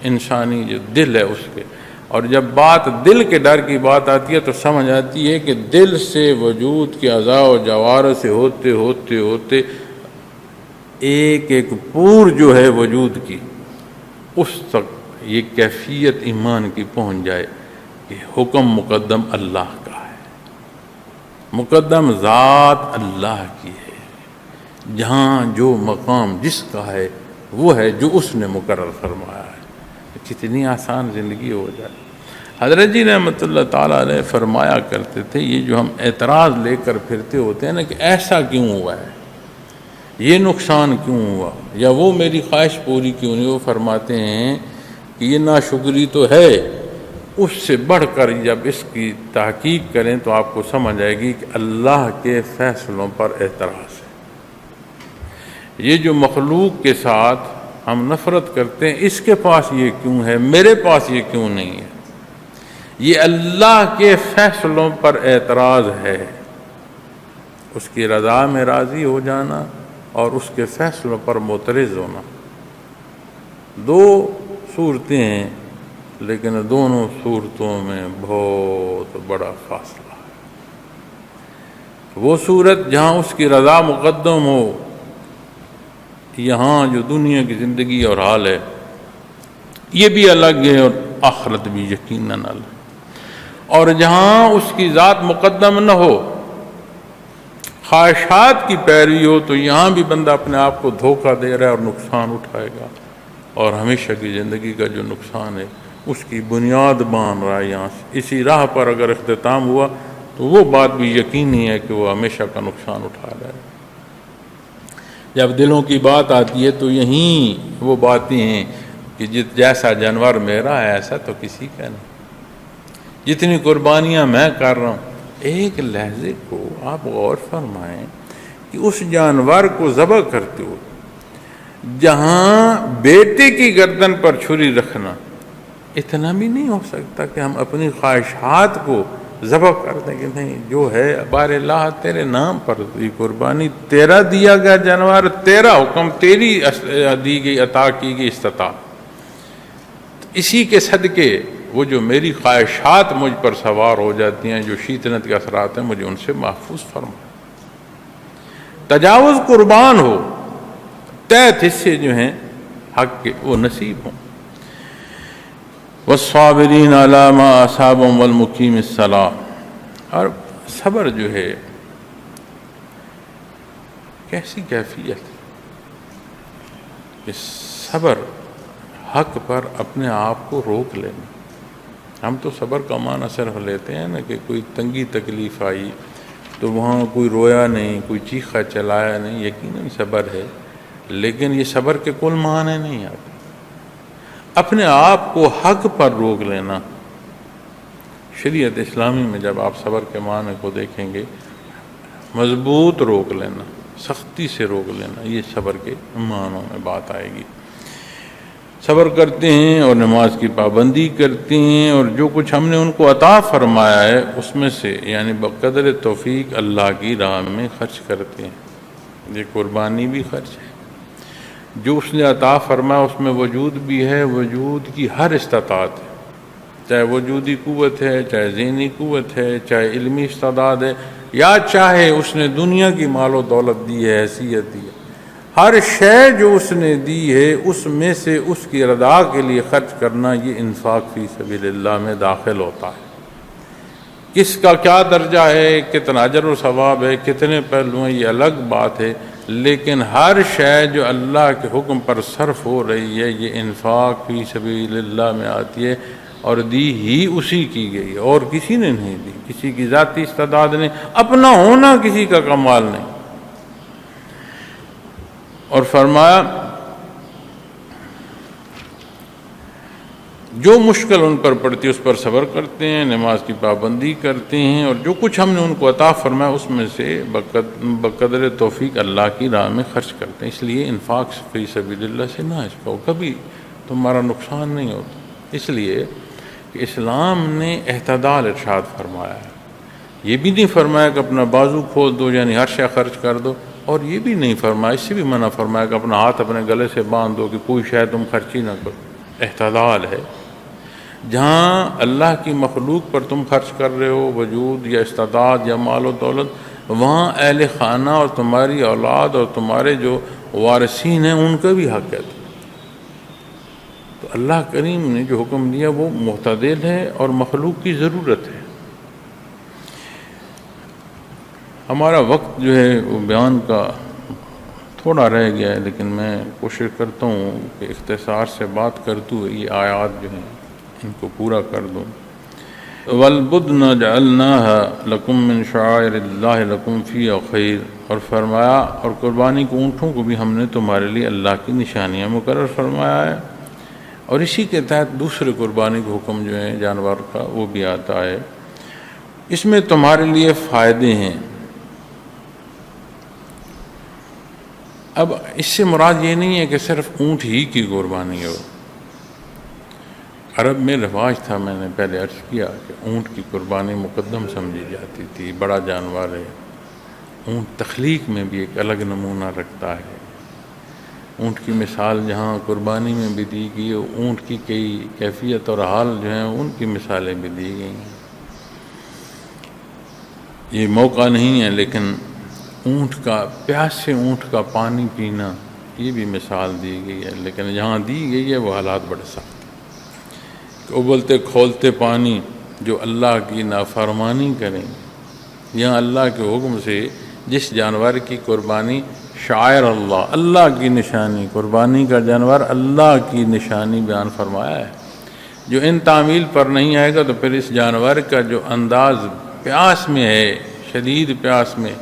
S1: انسانی جو دل ہے اس کے۔ اور جب بات دل کے ڈر کی بات آتی ہے تو سمجھ آتی ہے کہ دل سے وجود کے اعضاء و جوارح سے ہوتے ہوتے ہوتے ایک ایک پور جو ہے وجود کی، اس تک یہ کیفیت ایمان کی پہنچ جائے کہ حکم مقدم اللہ کا ہے، مقدم ذات اللہ کی ہے، جہاں جو مقام جس کا ہے وہ ہے جو اس نے مقرر فرمایا ہے۔ کتنی آسان زندگی ہو جائے۔ حضرت جی رحمۃ اللہ تعالیٰ علیہ فرمایا کرتے تھے، یہ جو ہم اعتراض لے کر پھرتے ہوتے ہیں نا کہ ایسا کیوں ہوا ہے، یہ نقصان کیوں ہوا، یا وہ میری خواہش پوری کیوں نہیں، وہ فرماتے ہیں کہ یہ ناشکری تو ہے، اس سے بڑھ کر جب اس کی تحقیق کریں تو آپ کو سمجھ آئے گی کہ اللہ کے فیصلوں پر اعتراض ہے۔ یہ جو مخلوق کے ساتھ ہم نفرت کرتے ہیں، اس کے پاس یہ کیوں ہے، میرے پاس یہ کیوں نہیں ہے، یہ اللہ کے فیصلوں پر اعتراض ہے۔ اس کی رضا میں راضی ہو جانا اور اس کے فیصلوں پر معترض ہونا، دو صورتیں ہیں، لیکن دونوں صورتوں میں بہت بڑا فاصلہ ہے۔ وہ صورت جہاں اس کی رضا مقدم ہو، یہاں جو دنیا کی زندگی اور حال ہے یہ بھی الگ ہے اور آخرت بھی یقیناً الگ، اور جہاں اس کی ذات مقدم نہ ہو، خواہشات کی پیروی ہو تو یہاں بھی بندہ اپنے آپ کو دھوکہ دے رہا ہے اور نقصان اٹھائے گا، اور ہمیشہ کی زندگی کا جو نقصان ہے اس کی بنیاد باندھ رہا ہے یہاں سے۔ اسی راہ پر اگر اختتام ہوا تو وہ بات بھی یقینی ہے کہ وہ ہمیشہ کا نقصان اٹھا رہا ہے۔ جب دلوں کی بات آتی ہے تو یہیں وہ باتیں ہیں کہ جیسا جانور میرا ہے ایسا تو کسی کا نہیں، جتنی قربانیاں میں کر رہا ہوں۔ ایک لحظے کو آپ غور فرمائیں کہ اس جانور کو ذبح کرتے ہو جہاں بیٹے کی گردن پر چھری رکھنا، اتنا بھی نہیں ہو سکتا کہ ہم اپنی خواہشات کو ذبح کر دیں کہ نہیں جو ہے بار اللہ تیرے نام پر دی قربانی، تیرا دیا گیا جانور، تیرا حکم، تیری دی گئی عطا کی گئی استطاعت، اسی کے صدقے وہ جو میری خواہشات مجھ پر سوار ہو جاتی ہیں، جو شیطنت کے اثرات ہیں، مجھے ان سے محفوظ فرما۔ تجاوز قربان ہو، تحت حصے جو ہیں حق کے وہ نصیب ہوں۔ والصابرین علی ما اصابهم والمقیم الصلاۃ، اور صبر جو ہے کیسی کیفیت کہ صبر حق پر اپنے آپ کو روک لینا۔ ہم تو صبر کا معنی صرف لیتے ہیں نا کہ کوئی تنگی تکلیف آئی تو وہاں کوئی رویا نہیں، کوئی چیخا چلایا نہیں، یقیناً صبر ہے، لیکن یہ صبر کے کل معنی نہیں آتے۔ اپنے آپ کو حق پر روک لینا، شریعت اسلامی میں جب آپ صبر کے معنی کو دیکھیں گے، مضبوط روک لینا، سختی سے روک لینا، یہ صبر کے معنوں میں بات آئے گی۔ صبر کرتے ہیں اور نماز کی پابندی کرتے ہیں، اور جو کچھ ہم نے ان کو عطا فرمایا ہے اس میں سے یعنی بقدر توفیق اللہ کی راہ میں خرچ کرتے ہیں۔ یہ قربانی بھی خرچ ہے، جو اس نے عطا فرمایا اس میں وجود بھی ہے، وجود کی ہر استطاعت ہے، چاہے وجودی قوت ہے، چاہے ذہنی قوت ہے، چاہے علمی استعداد ہے، یا چاہے اس نے دنیا کی مال و دولت دی ہے، حیثیت دی ہے، ہر شے جو اس نے دی ہے اس میں سے اس کی رضا کے لیے خرچ کرنا، یہ انفاق فی سبیل اللہ میں داخل ہوتا ہے۔ کس کا کیا درجہ ہے، کتنا اجر و ثواب ہے، کتنے پہلو ہیں، یہ الگ بات ہے، لیکن ہر شے جو اللہ کے حکم پر صرف ہو رہی ہے یہ انفاق فی سبیل اللہ میں آتی ہے، اور دی ہی اسی کی گئی، اور کسی نے نہیں دی، کسی کی ذاتی استعداد نہیں، اپنا ہونا کسی کا کمال نہیں۔ اور فرمایا جو مشکل ان پر پڑتی ہے اس پر صبر کرتے ہیں، نماز کی پابندی کرتے ہیں، اور جو کچھ ہم نے ان کو عطا فرمایا اس میں سے بقدر توفیق اللہ کی راہ میں خرچ کرتے ہیں۔ اس لیے انفاق فی سبیل اللہ سے نہ ہچکو، کبھی تمہارا نقصان نہیں ہوتا، اس لیے کہ اسلام نے اعتدال ارشاد فرمایا ہے۔ یہ بھی نہیں فرمایا کہ اپنا بازو کھول دو یعنی ہر شے خرچ کر دو، اور یہ بھی نہیں فرمایا، اس سے بھی منع فرمایا کہ اپنا ہاتھ اپنے گلے سے باندھ دو کہ کوئی شے تم خرچ ہی نہ کرو۔ اعتدال ہے، جہاں اللہ کی مخلوق پر تم خرچ کر رہے ہو وجود یا استعداد یا مال و دولت، وہاں اہل خانہ اور تمہاری اولاد اور تمہارے جو وارثین ہیں ان کا بھی حق ہے۔ تو اللہ کریم نے جو حکم دیا وہ معتدل ہے اور مخلوق کی ضرورت ہے۔ ہمارا وقت جو ہے وہ بیان کا تھوڑا رہ گیا ہے، لیکن میں کوشش کرتا ہوں کہ اختصار سے بات کرتے ہوئے یہ آیات جو ہیں ان کو پورا کر دوں۔ وَالْبُدْنَ جَعَلْنَاهَا لَكُم مِّن شَعَائِرِ اللَّهِ لَكُمْ فِيهَا خَيْرٌ، اور فرمایا اور قربانی کو اونٹوں کو بھی ہم نے تمہارے لیے اللہ کی نشانیاں مقرر فرمایا ہے، اور اسی کے تحت دوسرے قربانی کے حکم جو ہے جانور کا وہ بھی آتا ہے، اس میں تمہارے لیے فائدے ہیں۔ اب اس سے مراد یہ نہیں ہے کہ صرف اونٹ ہی کی قربانی ہو۔ عرب میں رواج تھا، میں نے پہلے عرض کیا کہ اونٹ کی قربانی مقدم سمجھی جاتی تھی، بڑا جانور ہے۔ اونٹ تخلیق میں بھی ایک الگ نمونہ رکھتا ہے۔ اونٹ کی مثال جہاں قربانی میں بھی دی گئی، اونٹ کی کئی کیفیت اور حال جو ہیں ان کی مثالیں بھی دی گئی ہیں۔ یہ موقع نہیں ہے، لیکن اونٹ کا پیاس سے اونٹ کا پانی پینا یہ بھی مثال دی گئی ہے، لیکن جہاں دی گئی ہے وہ حالات بڑے سخت ہیں کہ ابلتے کھولتے پانی جو اللہ کی نافرمانی کریں، یہاں اللہ کے حکم سے جس جانور کی قربانی شعائر اللہ، اللہ کی نشانی، قربانی کا جانور اللہ کی نشانی بیان فرمایا ہے۔ جو ان تعمیل پر نہیں آئے گا تو پھر اس جانور کا جو انداز پیاس میں ہے، شدید پیاس میں،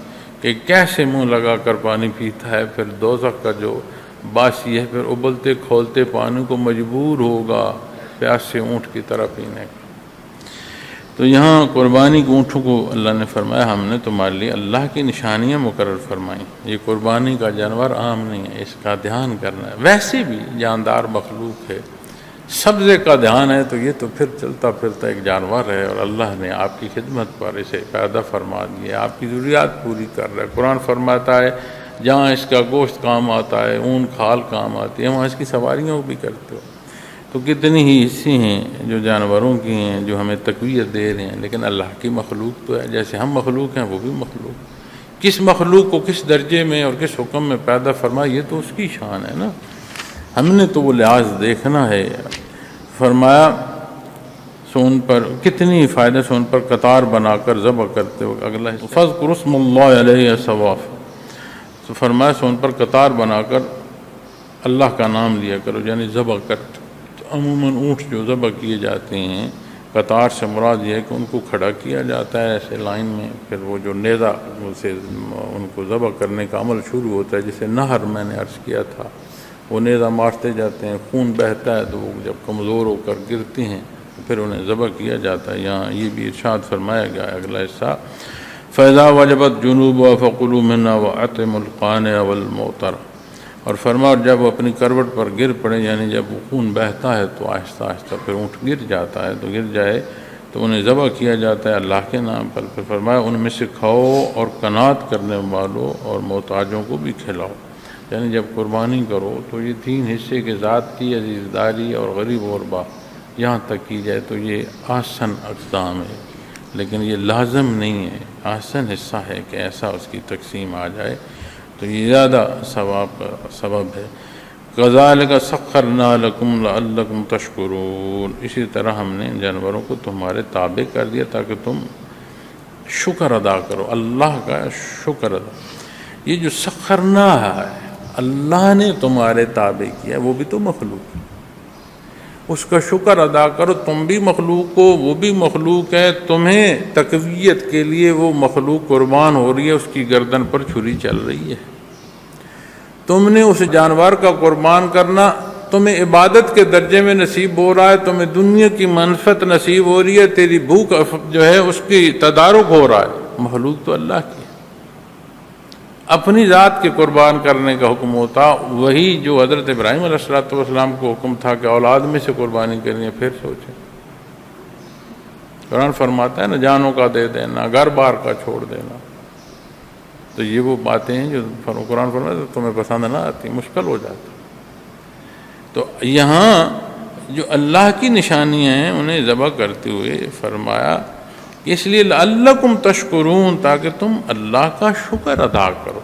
S1: کہ کیسے منہ لگا کر پانی پیتا ہے، پھر دوزخ کا جو باسی ہے، پھر ابلتے کھولتے پانی کو مجبور ہوگا پیاس سے اونٹ کی طرح پینے کا۔ تو یہاں قربانی کے اونٹوں کو اللہ نے فرمایا ہم نے تمہارے لیے اللہ کی نشانیاں مقرر فرمائیں۔ یہ قربانی کا جانور عام نہیں ہے، اس کا دھیان کرنا ہے۔ ویسے بھی جاندار مخلوق ہے، سبزے کا دھیان ہے، تو یہ تو پھر چلتا پھرتا ایک جانور ہے، اور اللہ نے آپ کی خدمت پر اسے پیدا فرما دیا، آپ کی ضروریات پوری کر رہا ہے۔ قرآن فرماتا ہے جہاں اس کا گوشت کام آتا ہے، اون کھال کام آتی ہے، وہاں اس کی سواریوں بھی کرتے ہو۔ تو کتنی ہی حصے ہیں جو جانوروں کی ہیں جو ہمیں تقویت دے رہے ہیں، لیکن اللہ کی مخلوق تو ہے، جیسے ہم مخلوق ہیں وہ بھی مخلوق۔ کس مخلوق کو کس درجے میں اور کس حکم میں پیدا فرمایا، یہ تو اس کی شان ہے نا، ہم نے تو وہ لحاظ دیکھنا ہے۔ فرمایا سو ان پر کتنی فائدہ سے ان پر قطار بنا کر ذبح کرتے ہو۔ اگلا فَاذْكُرُوا اسْمَ اللَّهِ عَلَيْهِ صَوَافَ، تو فرمایا سو ان پر قطار بنا کر اللہ کا نام لیا کرو، یعنی ذبح کر۔ عموماً اونٹ جو ذبح کیے جاتے ہیں، قطار سے مراد یہ ہے کہ ان کو کھڑا کیا جاتا ہے ایسے لائن میں، پھر وہ جو نیزہ سے ان کو ذبح کرنے کا عمل شروع ہوتا ہے، جسے نہر میں نے عرض کیا تھا، وہ نیزہ مارتے جاتے ہیں، خون بہتا ہے، تو وہ جب کمزور ہو کر گرتے ہیں پھر انہیں ذبح کیا جاتا ہے۔ یہاں یہ بھی ارشاد فرمایا گیا ہے اگلا حصہ، فَإِذَا وَجَبَتْ جُنُوبُهَا فَكُلُوا مِنْهَا وَأَطْعِمُوا الْقَانِعَ وَالْمُعْتَرَ، اور فرما اور جب اپنی کروٹ پر گر پڑے، یعنی جب وہ خون بہتا ہے تو آہستہ آہستہ پھر اونٹ گر جاتا ہے، تو گر جائے تو انہیں ذبح کیا جاتا ہے اللہ کے نام پر۔ پھر فرمایا ان میں سے کھاؤ اور قناعت کرنے والوں اور محتاجوں کو بھی کھلاؤ، یعنی جب قربانی کرو تو یہ تین حصے کے ذات کی عزیزداری اور غریب غربا یہاں تک کی جائے تو یہ آسن اقدام ہے، لیکن یہ لازم نہیں ہے، آسن حصہ ہے کہ ایسا اس کی تقسیم آ جائے تو یہ زیادہ ثواب کا سبب ہے۔ کذالک سخرنا لکم لعلکم تشکرون، اسی طرح ہم نے ان جانوروں کو تمہارے تابع کر دیا تاکہ تم شکر ادا کرو، اللہ کا شکر ادا۔ یہ جو سخرنا ہے اللہ نے تمہارے تابع کیا، وہ بھی تو مخلوق ہے، اس کا شکر ادا کرو۔ تم بھی مخلوق ہو، وہ بھی مخلوق ہے، تمہیں تقویت کے لیے وہ مخلوق قربان ہو رہی ہے، اس کی گردن پر چھری چل رہی ہے، تم نے اس جانور کا قربان کرنا تمہیں عبادت کے درجے میں نصیب ہو رہا ہے، تمہیں دنیا کی منفعت نصیب ہو رہی ہے، تیری بھوک جو ہے اس کی تدارک ہو رہا ہے۔ مخلوق تو اللہ کی ہے، اپنی ذات کے قربان کرنے کا حکم ہوتا وہی جو حضرت ابراہیم علیہ السلام کو حکم تھا کہ اولاد میں سے قربانی کرنی ہے۔ پھر سوچیں، قرآن فرماتا ہے نا جانوں کا دے دینا، گھر بار کا چھوڑ دینا، تو یہ وہ باتیں ہیں جو قرآن فرماتا ہے تمہیں پسند نہ آتی، مشکل ہو جاتا۔ تو یہاں جو اللہ کی نشانیاں ہیں انہیں ذبح کرتے ہوئے فرمایا اس لیے لعلکم تشکرون، تاکہ تم اللہ کا شکر ادا کرو۔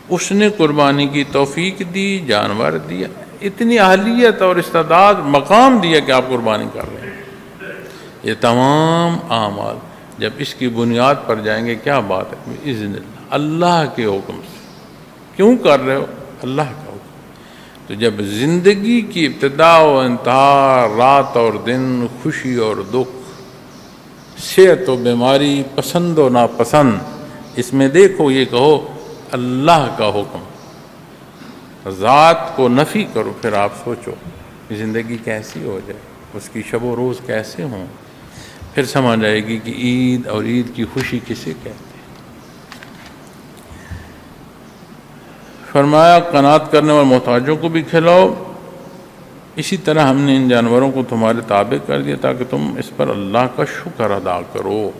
S1: اس نے قربانی کی توفیق دی، جانور دیا، اتنی اہلیت اور استعداد، مقام دیا کہ آپ قربانی کر رہے ہیں۔ یہ تمام اعمال جب اس کی بنیاد پر جائیں گے، کیا بات ہے، بإذن اللہ، اللہ کے حکم سے۔ کیوں کر رہے ہو؟ اللہ کا حکم۔ تو جب زندگی کی ابتدا و انتہا، رات اور دن، خوشی اور دکھ، صحت و بیماری، پسند و ناپسند، اس میں دیکھو یہ کہو اللہ کا حکم، ذات کو نفی کرو، پھر آپ سوچو زندگی کیسی ہو جائے، اس کی شب و روز کیسے ہوں، پھر سمجھ آئے گی کہ عید اور عید کی خوشی کسے کہتے ہیں۔ فرمایا قناعت کرنے والے محتاجوں کو بھی کھلاؤ، اسی طرح ہم نے ان جانوروں کو تمہارے تابع کر دیا تاکہ تم اس پر اللہ کا شکر ادا کرو۔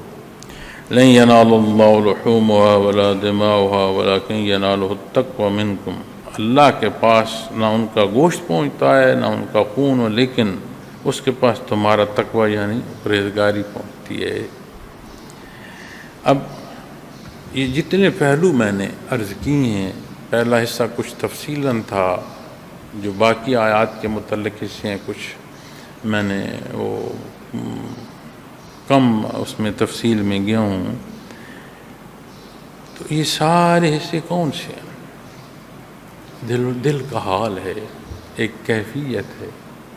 S1: لن ینال اللہ لحومها ولا دماؤها ولکن ینالہ التقوی منکم، اللہ کے پاس نہ ان کا گوشت پہنچتا ہے نہ ان کا خون، لیکن اس کے پاس تمہارا تقوی یعنی پرہیزگاری پہنچتی ہے۔ اب یہ جتنے پہلو میں نے عرض کی ہیں، پہلا حصہ کچھ تفصیلاً تھا، جو باقی آیات کے متعلق حصے ہیں کچھ میں نے وہ کم اس میں تفصیل میں گیا ہوں۔ تو یہ سارے حصے کون سے ہیں؟ دل کا حال ہے، ایک کیفیت ہے،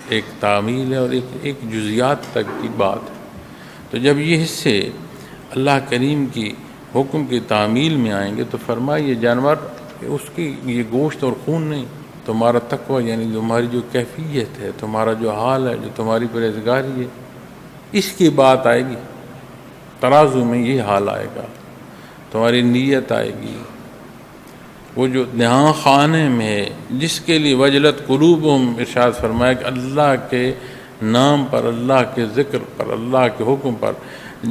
S1: ایک تعمیل ہے، اور ایک جزیات تک کی بات ہے۔ تو جب یہ حصے اللہ کریم کی حکم کی تعمیل میں آئیں گے تو فرمایا یہ جانور اس کی یہ گوشت اور خون نہیں، تمہارا تقوی یعنی تمہاری جو کیفیت ہے، تمہارا جو حال ہے، جو تمہاری پرہیزگاری ہے، اس کی بات آئے گی۔ ترازو میں یہ حال آئے گا، تمہاری نیت آئے گی، وہ جو نہاں خانے میں ہے جس کے لیے وجلت قلوبہم، ارشاد فرمایا کہ اللہ کے نام پر، اللہ کے ذکر پر، اللہ کے حکم پر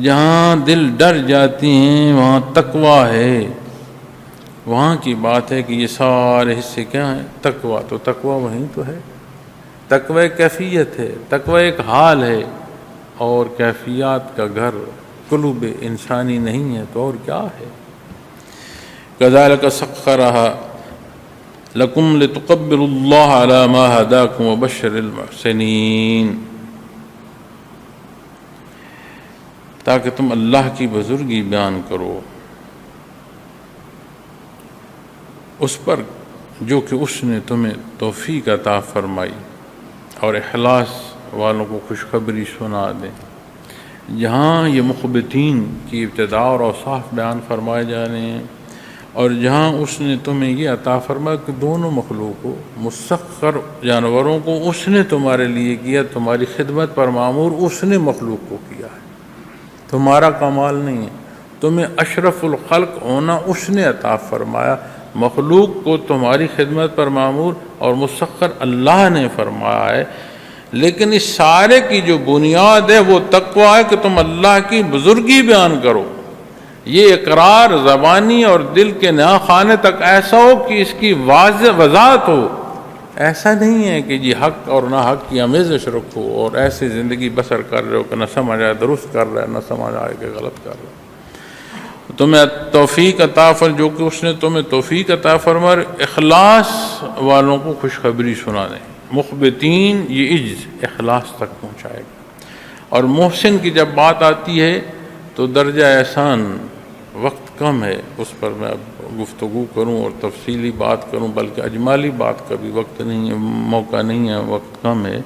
S1: جہاں دل ڈر جاتی ہیں وہاں تقوی ہے۔ وہاں کی بات ہے کہ یہ سارے حصے کیا ہیں؟ تقوی۔ تو تقوی وہیں تو ہے، تقوی کیفیت ہے، تقوی ایک حال ہے، اور کیفیات کا گھر قلوب انسانی نہیں ہے تو اور کیا ہے؟ كَذَلِكَ سَخَّرَهَا لَكُمْ لِتُكَبِّرُوا اللَّهَ عَلَى مَا هَدَاكُمْ وَبَشِّرِ الْمُحْسِنِينَ، تاکہ تم اللہ کی بزرگی بیان کرو اس پر جو کہ اس نے تمہیں توفیق عطا فرمائی، اور اخلاص والوں کو خوشخبری سنا دیں۔ جہاں یہ مخبتین کی ابتدا اور اوصاف بیان فرمائے جا رہے ہیں، اور جہاں اس نے تمہیں یہ عطا فرمایا کہ دونوں مخلوق کو مسخر جانوروں کو اس نے تمہارے لیے کیا، تمہاری خدمت پر معمور اس نے مخلوق کو کیا ہے، تمہارا کمال نہیں ہے، تمہیں اشرف الخلق ہونا اس نے عطا فرمایا، مخلوق کو تمہاری خدمت پر معمور اور مسخر اللہ نے فرمایا ہے۔ لیکن اس سارے کی جو بنیاد ہے وہ تقوی ہے کہ تم اللہ کی بزرگی بیان کرو، یہ اقرار زبانی اور دل کے نہاں خانے تک ایسا ہو کہ اس کی واضح وضاحت ہو۔ ایسا نہیں ہے کہ جی حق اور نہ حق کی آمیزش رکھو اور ایسی زندگی بسر کر رہے ہو کہ نہ سمجھ آئے درست کر رہے ہیں، نہ سمجھ آئے کہ غلط کر رہے ہیں۔ تمہیں توفیق عطا جو کہ اس نے تمہیں توفیق عطا فرما، اخلاص والوں کو خوشخبری سنا دیں۔ مخبتین یہ عجز اخلاص تک پہنچائے گا، اور محسن کی جب بات آتی ہے تو درجہ احسان وقت کم ہے اس پر میں اب گفتگو کروں اور تفصیلی بات کروں، بلکہ اجمالی بات کا بھی وقت نہیں ہے، موقع نہیں ہے، وقت کم ہے،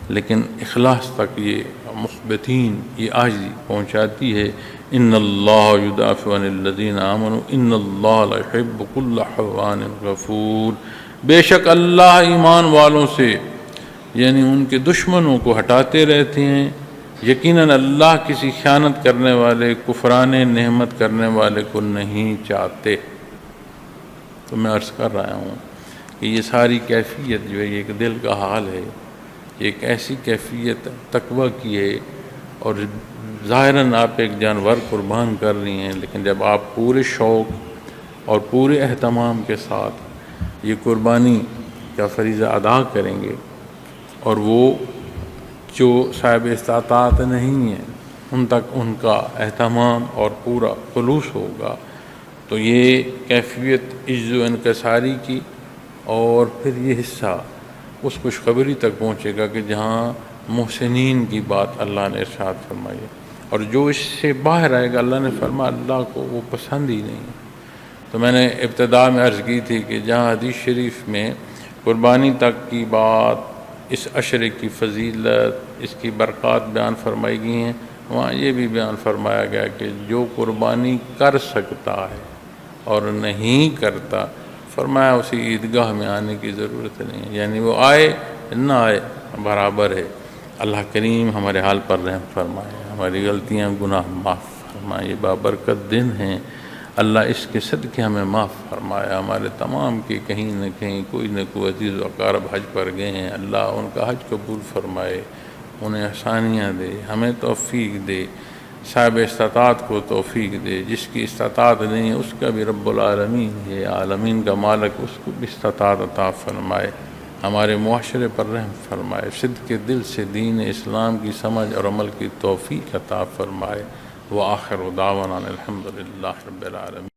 S1: لیکن اخلاص تک یہ مخبتین یہ عاجزی پہنچاتی ہے۔ ان اللہ یدافع عن الذین آمنوا ان اللہ لا یحب کل خوان غفور، بے شک اللہ ایمان والوں سے یعنی ان کے دشمنوں کو ہٹاتے رہتے ہیں، یقیناً اللہ کسی خیانت کرنے والے، کفران نعمت کرنے والے کو نہیں چاہتے۔ تو میں عرض کر رہا ہوں کہ یہ ساری کیفیت جو ہے یہ ایک دل کا حال ہے، ایک ایسی کیفیت تقوی کی ہے، اور ظاہراً آپ ایک جانور قربان کر رہی ہیں، لیکن جب آپ پورے شوق اور پورے اہتمام کے ساتھ یہ قربانی کا فریضہ ادا کریں گے، اور وہ جو صاحب استطاعت نہیں ہیں ان تک ان کا اہتمام اور پورا خلوص ہوگا، تو یہ کیفیت عجز و انکساری کی، اور پھر یہ حصہ اس خوشخبری تک پہنچے گا کہ جہاں محسنین کی بات اللہ نے ارشاد فرمائی ہے، اور جو اس سے باہر آئے گا اللہ نے فرمایا اللہ کو وہ پسند ہی نہیں۔ تو میں نے ابتدا میں عرض کی تھی کہ جہاں حدیث شریف میں قربانی تک کی بات، اس عشرے کی فضیلت، اس کی برکات بیان فرمائی گئی ہیں، وہاں یہ بھی بیان فرمایا گیا کہ جو قربانی کر سکتا ہے اور نہیں کرتا، فرمایا اسی عیدگاہ میں آنے کی ضرورت نہیں ہے، یعنی وہ آئے نہ آئے برابر ہے۔ اللہ کریم ہمارے حال پر رحم فرمائے، ہماری غلطیاں گناہ معاف فرمائے، یہ بابرکت دن ہیں، اللہ اس کے صدقے ہمیں معاف فرمایا۔ ہمارے تمام کے کہیں نہ کہیں کوئی نہ کوئی عزیز و اقارب حج پر گئے ہیں، اللہ ان کا حج قبول فرمائے، انہیں آسانیاں دے، ہمیں توفیق دے، صاحب استطاعت کو توفیق دے، جس کی استطاعت نہیں ہے اس کا بھی رب العالمین ہے، عالمین کا مالک، اس کو بھی استطاعت عطا فرمائے، ہمارے معاشرے پر رحم فرمائے، صدق کے دل سے دین اسلام کی سمجھ اور عمل کی توفیق عطا فرمائے۔ وآخر دعوانا الحمدللہ رب العالمین۔